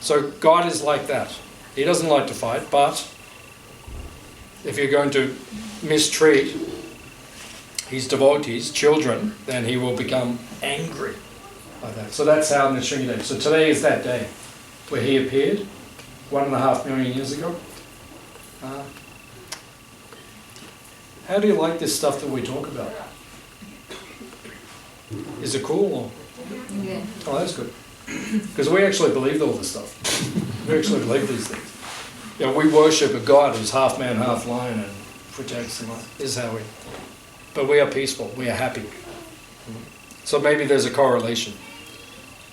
So God is like that. He doesn't like to fight, but if you're going to mistreat his devotees, children, then he will become angry like that. So that's how Nrsimha Day. So today is that day where he appeared 1.5 million years ago. How do you like this stuff that we talk about? Is it cool? Or? Yeah. Oh, that's good. Because we actually believe all this stuff. We actually believe these things. You know, we worship a God who's half man, half lion and protects and this is how we... But we are peaceful. We are happy. So maybe there's a correlation.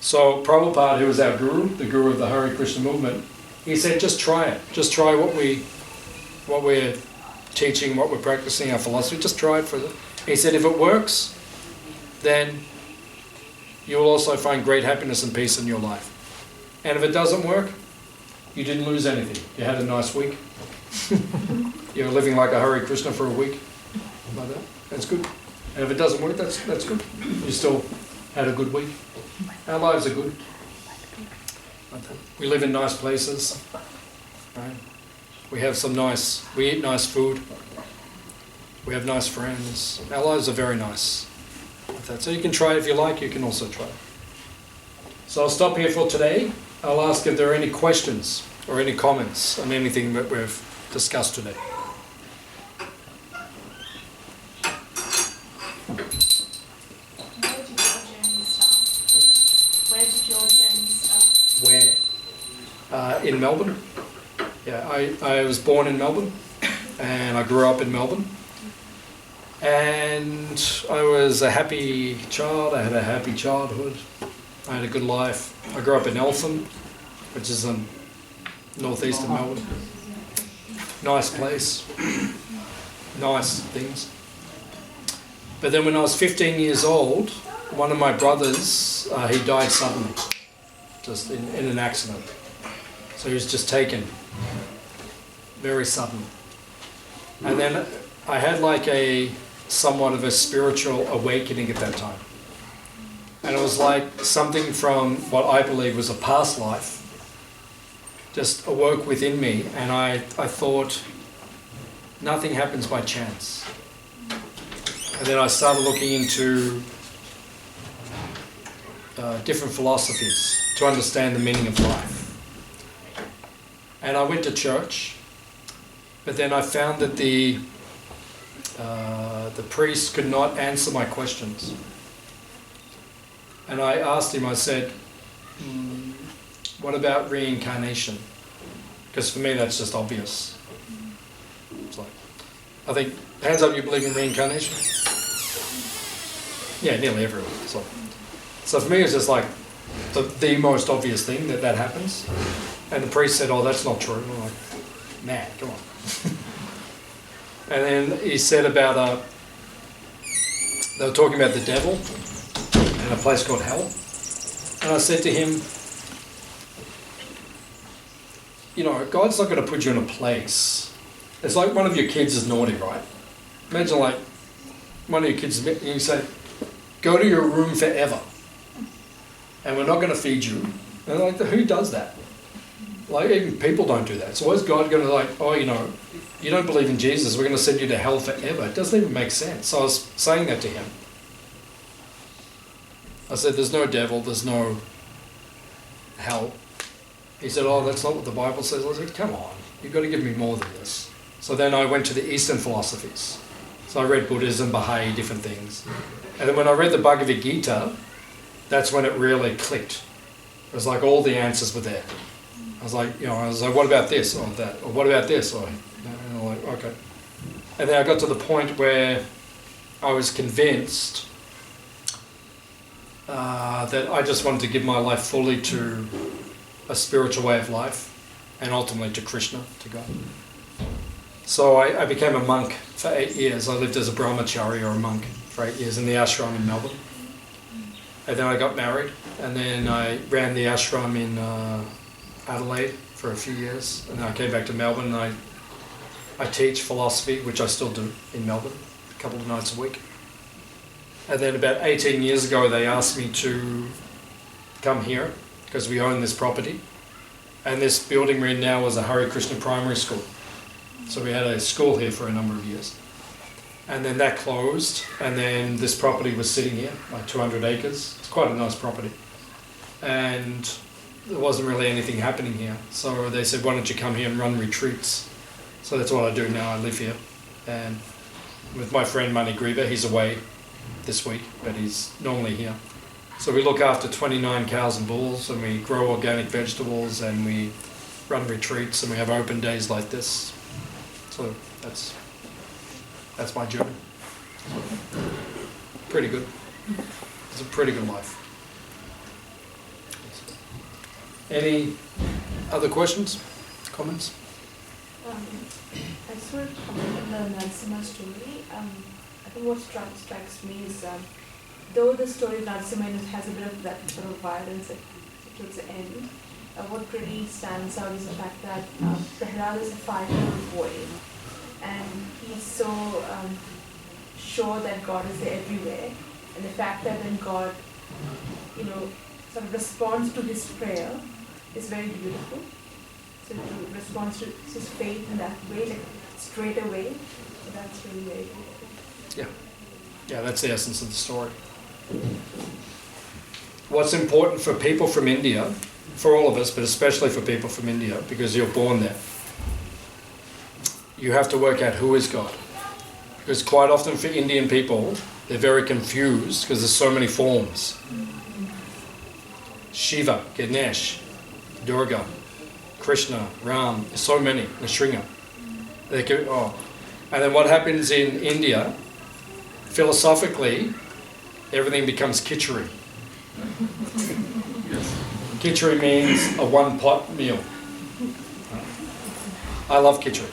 So Prabhupada, who was our guru, the guru of the Hare Krishna movement, he said, just try it. Just try what we're teaching, what we're practicing, our philosophy. Just try it for it. He said, if it works, then you'll also find great happiness and peace in your life. And if it doesn't work, you didn't lose anything. You had a nice week. You're living like a Hare Krishna for a week. Like that. That's good. And if it doesn't work, that's good. You still had a good week. Our lives are good. We live in nice places. Right? We eat nice food. We have nice friends. Our lives are very nice. So you can try it if you like, you can also try it. So I'll stop here for today. I'll ask if there are any questions or any comments on anything that we've discussed today. Where did your journey start? Where? In Melbourne. Yeah, I was born in Melbourne and I grew up in Melbourne. And I was a happy child. I had a happy childhood. I had a good life. I grew up in Eltham, which is in northeast of Melbourne. Nice place. Nice things. But then when I was 15 years old, one of my brothers, he died suddenly, just in an accident. So he was just taken, very sudden. And then I had like somewhat of a spiritual awakening at that time. And it was like something from what I believe was a past life just awoke within me, and I thought nothing happens by chance. And then I started looking into different philosophies to understand the meaning of life. And I went to church, but then I found that the priest could not answer my questions. And I asked him, I said, what about reincarnation? Because for me that's just obvious. It's like, I think, hands up, you believe in reincarnation? Yeah, nearly everyone. So for me it's just like the most obvious thing that happens. And the priest said, oh, that's not true. And I'm like, man, come on. And then he said about, they were talking about the devil and a place called hell. And I said to him, God's not going to put you in a place. It's like one of your kids is naughty, right? Imagine like one of your kids, you say, go to your room forever, and we're not going to feed you. And like, who does that? Like, even people don't do that. So why is God going to like, oh, you don't believe in Jesus, we're going to send you to hell forever? It doesn't even make sense. So I was saying that to him. I said, there's no devil, there's no hell. He said, oh, that's not what the Bible says. I said, come on, you've got to give me more than this. So then I went to the Eastern philosophies. So I read Buddhism, Baha'i, different things. And then when I read the Bhagavad Gita, that's when it really clicked. It was like all the answers were there. I was like, what about this or that? Or what about this? Or, and I'm like, okay. And then I got to the point where I was convinced that I just wanted to give my life fully to a spiritual way of life and ultimately to Krishna, to God. So I became a monk for 8 years. I lived as a brahmachari or a monk for 8 years in the ashram in Melbourne. And then I got married, and then I ran the ashram in Adelaide for a few years, and then I came back to Melbourne and I teach philosophy, which I still do in Melbourne, a couple of nights a week. And then about 18 years ago they asked me to come here because we own this property, and this building we're in now was a Hare Krishna primary school. So we had a school here for a number of years. And then that closed, and then this property was sitting here, like 200 acres. It's quite a nice property. And there wasn't really anything happening here. So they said, why don't you come here and run retreats? So that's what I do now. I live here. And with my friend Mani Griba, he's away this week, but he's normally here. So we look after 29 cows and bulls, and we grow organic vegetables, and we run retreats, and we have open days like this. So that's my journey. Pretty good. It's a pretty good life. Any other questions, comments? I just want to comment on the Narasimha story. I think what strikes me is, though the story of Narasimha has a bit of that sort of violence towards the end, what really stands out is the fact that Prahlad is a 5-year-old boy, and he's so sure that God is there everywhere, and the fact that when God, sort of responds to his prayer is very beautiful. So he responds to his faith in that way, like straight away. So that's really very beautiful. Yeah, that's the essence of the story. What's important for people from India, for all of us, but especially for people from India, because you're born there, you have to work out who is God. Because quite often for Indian people, they're very confused because there's so many forms. Shiva, Ganesh, Durga, Krishna, Ram, so many, Nrsimha. And then what happens in India, philosophically, everything becomes khichdi. Khichdi means a one-pot meal. I love khichdi.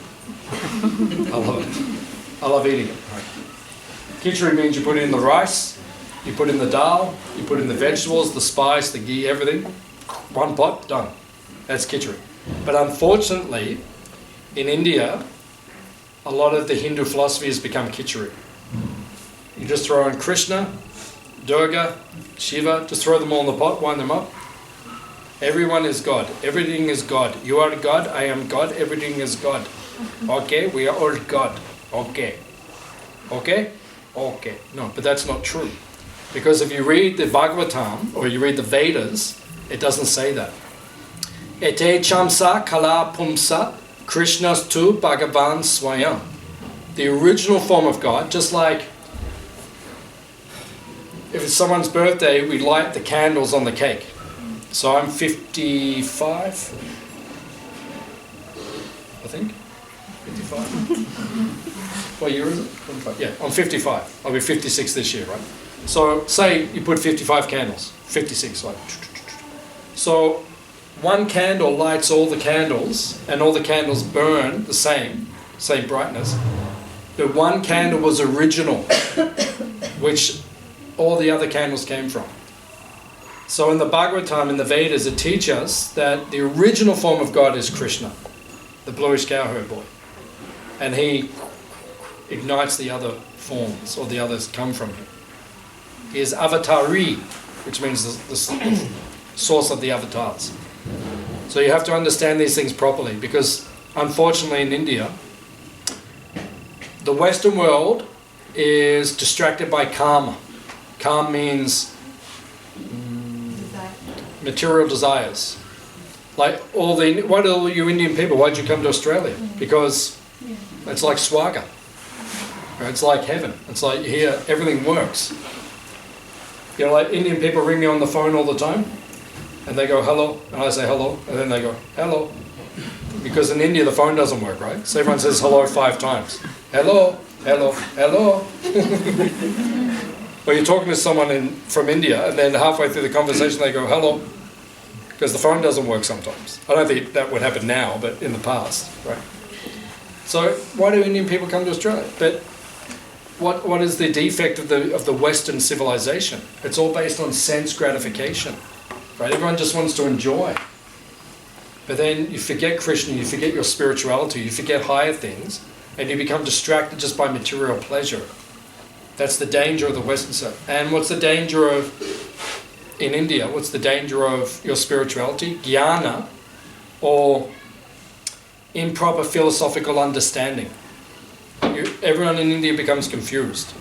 I love it. I love eating it. Khichdi means you put in the rice, you put in the dal, you put in the vegetables, the spice, the ghee, everything. One pot, done. That's khichdi. But unfortunately, in India, a lot of the Hindu philosophy has become khichdi. You just throw in Krishna, Durga, Shiva, just throw them all in the pot, wind them up. Everyone is God. Everything is God. You are God, I am God, everything is God. Okay, we are all God. Okay. Okay? Okay. No, but that's not true. Because if you read the Bhagavatam, or you read the Vedas, it doesn't say that. Ete chamsa kala pumsa Krishnas tu Bhagavan swayam. The original form of God, just like if it's someone's birthday, we light the candles on the cake. So I'm 55, I think. 55? What year is it? 25. Yeah, I'm 55. I'll be 56 this year, right? So say you put 55 candles, 56, like. So one candle lights all the candles, and all the candles burn the same brightness. But one candle was original, which all the other candles came from. So in the Bhagavatam, in the Vedas, it teaches us that the original form of God is Krishna, the bluish cowherd boy. And he ignites the other forms, or the others come from him. He is avatari, which means the source of the avatars. So you have to understand these things properly, because unfortunately in India, the Western world is distracted by karma. Karma means material desires. Like why do all you Indian people, why'd you come to Australia? Because it's like swaga. It's like heaven. It's like here, everything works. You know, like Indian people ring me on the phone all the time, and they go, hello, and I say hello, and then they go, hello. Because in India the phone doesn't work, right? So everyone says hello 5 times. Hello, hello, hello. Well, you're talking to someone from India, and then halfway through the conversation they go, hello. Because the phone doesn't work sometimes. I don't think that would happen now, but in the past, right? So why do Indian people come to Australia? But what is the defect of the Western civilization? It's all based on sense gratification, right? Everyone just wants to enjoy. But then you forget Krishna, you forget your spirituality, you forget higher things, and you become distracted just by material pleasure. That's the danger of the Western side. And what's the danger of, in India, what's the danger of your spirituality? Jnana, or improper philosophical understanding. Everyone in India becomes confused,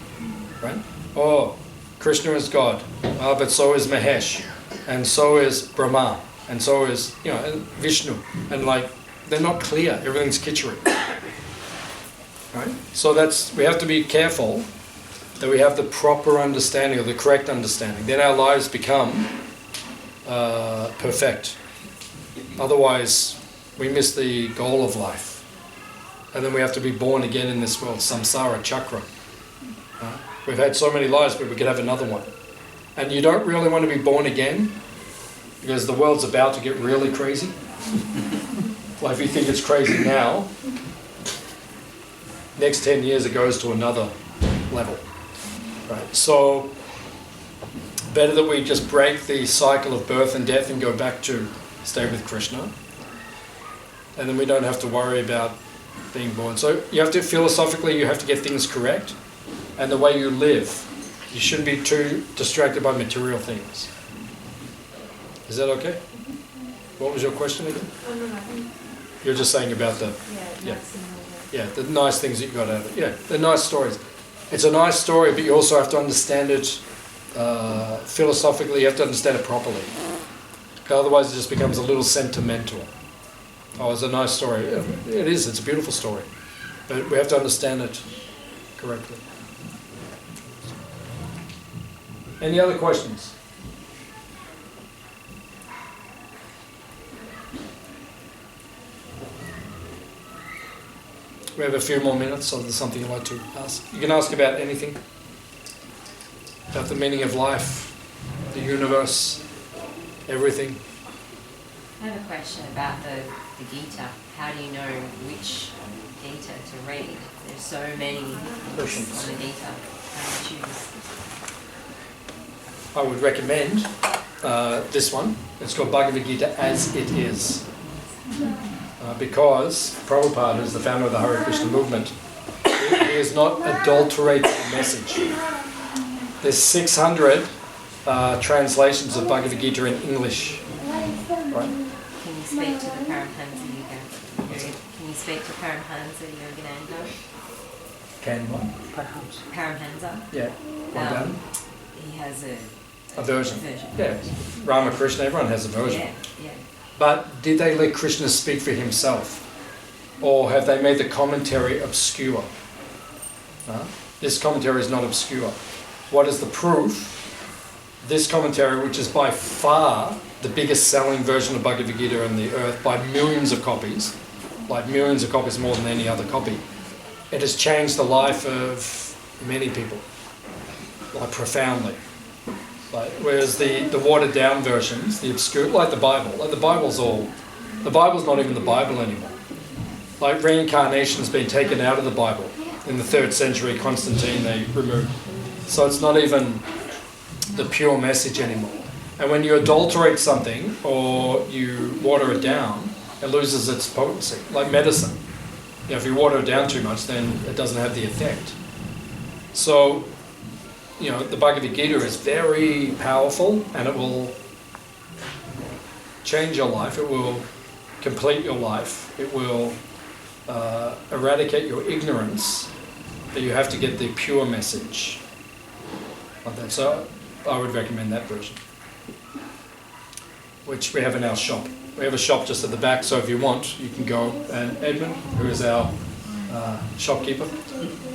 right? Oh, Krishna is God, but so is Mahesh, and so is Brahma, and so is, Vishnu, and like, they're not clear, everything's kitchery, right? So we have to be careful that we have the proper understanding, or the correct understanding. Then our lives become perfect. Otherwise, we miss the goal of life. And then we have to be born again in this world, samsara chakra. We've had so many lives, but we could have another one. And you don't really want to be born again, because the world's about to get really crazy. Well, if you think it's crazy now, next 10 years it goes to another level. Right? So, better that we just break the cycle of birth and death and go back to stay with Krishna. And then we don't have to worry about being born. So you have to, philosophically, you have to get things correct. And the way you live, you shouldn't be too distracted by material things. Is that okay? What was your question again? No. You're just saying about the the nice things that you got out of it. Yeah, the nice stories. It's a nice story, but you also have to understand it philosophically. You have to understand it properly. Otherwise, it just becomes a little sentimental. Oh, it's a nice story. It is. It's a beautiful story. But we have to understand it correctly. Any other questions? We have a few more minutes, so there's something you'd like to ask. You can ask about anything. About the meaning of life, the universe, everything. I have a question about the Gita. How do you know which Gita to read? There's so many books on the Gita. How do you choose? I would recommend this one. It's called Bhagavad Gita as it is. Because Prabhupada, who's the founder of the Hare Krishna movement, he is not adulterating the message. There's 600 translations of Bhagavad Gita in English. Right? Can you speak to the Paramhansa Yoga? Can you speak to Paramhansa Yogananda? Can what? Paramhansa? Yeah. Well done. He has A version. Yeah. Ramakrishna, everyone has a version. Yeah. But did they let Krishna speak for himself? Or have they made the commentary obscure? This commentary is not obscure. What is the proof? This commentary, which is by far the biggest selling version of Bhagavad Gita on the earth by millions of copies, like millions of copies more than any other copy, it has changed the life of many people, like profoundly. Whereas the watered down versions, the obscure, like the Bible's not even the Bible anymore. Like reincarnation has been taken out of the Bible. In the 3rd century, Constantine, they removed. So it's not even the pure message anymore. And when you adulterate something or you water it down, it loses its potency, like medicine. If you water it down too much, then it doesn't have the effect. So, the Bhagavad Gita is very powerful, and it will change your life. It will complete your life. It will eradicate your ignorance, but you have to get the pure message. Like that. So I would recommend that version, which we have in our shop. We have a shop just at the back, so if you want, you can go, and Edmund, who is our shopkeeper,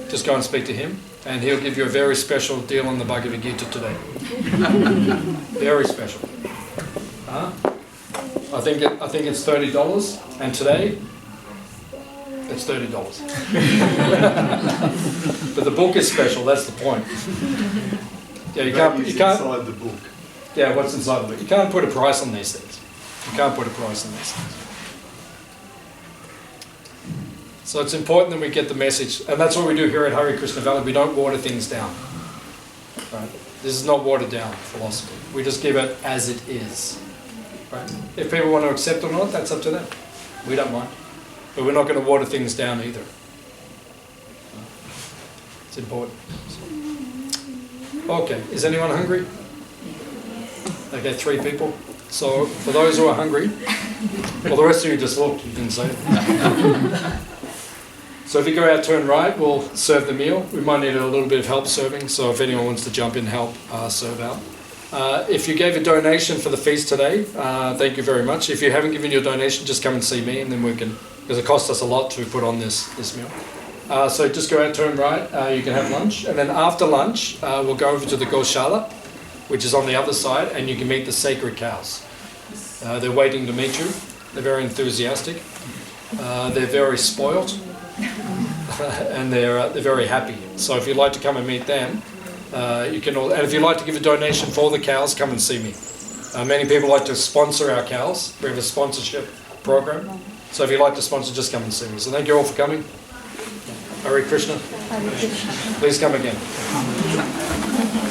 just go and speak to him, and he'll give you a very special deal on the Bhagavad Gita today. Very special. I think it's $30, and today it's $30. But the book is special. That's the point. Yeah, you can't. Inside the book. Yeah, what's inside the book? You can't put a price on these things. You can't put a price on these things. So it's important that we get the message, and that's what we do here at Hare Krishna Valley. We don't water things down. Right? This is not watered down philosophy. We just give it as it is. Right? If people want to accept or not, that's up to them. We don't mind. But we're not going to water things down either. It's important. Okay, is anyone hungry? Okay, 3 people. So for those who are hungry, well, the rest of you just looked, you didn't say it. So if you go out, turn right, we'll serve the meal. We might need a little bit of help serving, so if anyone wants to jump in and help serve out. If you gave a donation for the feast today, thank you very much. If you haven't given your donation, just come and see me, and then we can, because it costs us a lot to put on this meal. So just go out, turn right, you can have lunch, and then after lunch, we'll go over to the Goshala, which is on the other side, and you can meet the sacred cows. They're waiting to meet you. They're very enthusiastic. They're very spoilt, and they're very happy. So if you'd like to come and meet them, you can. And if you'd like to give a donation for the cows, come and see me. Many people like to sponsor our cows. We have a sponsorship program. So if you'd like to sponsor, just come and see me. So thank you all for coming. Hare Krishna. Hare Krishna. Please come again.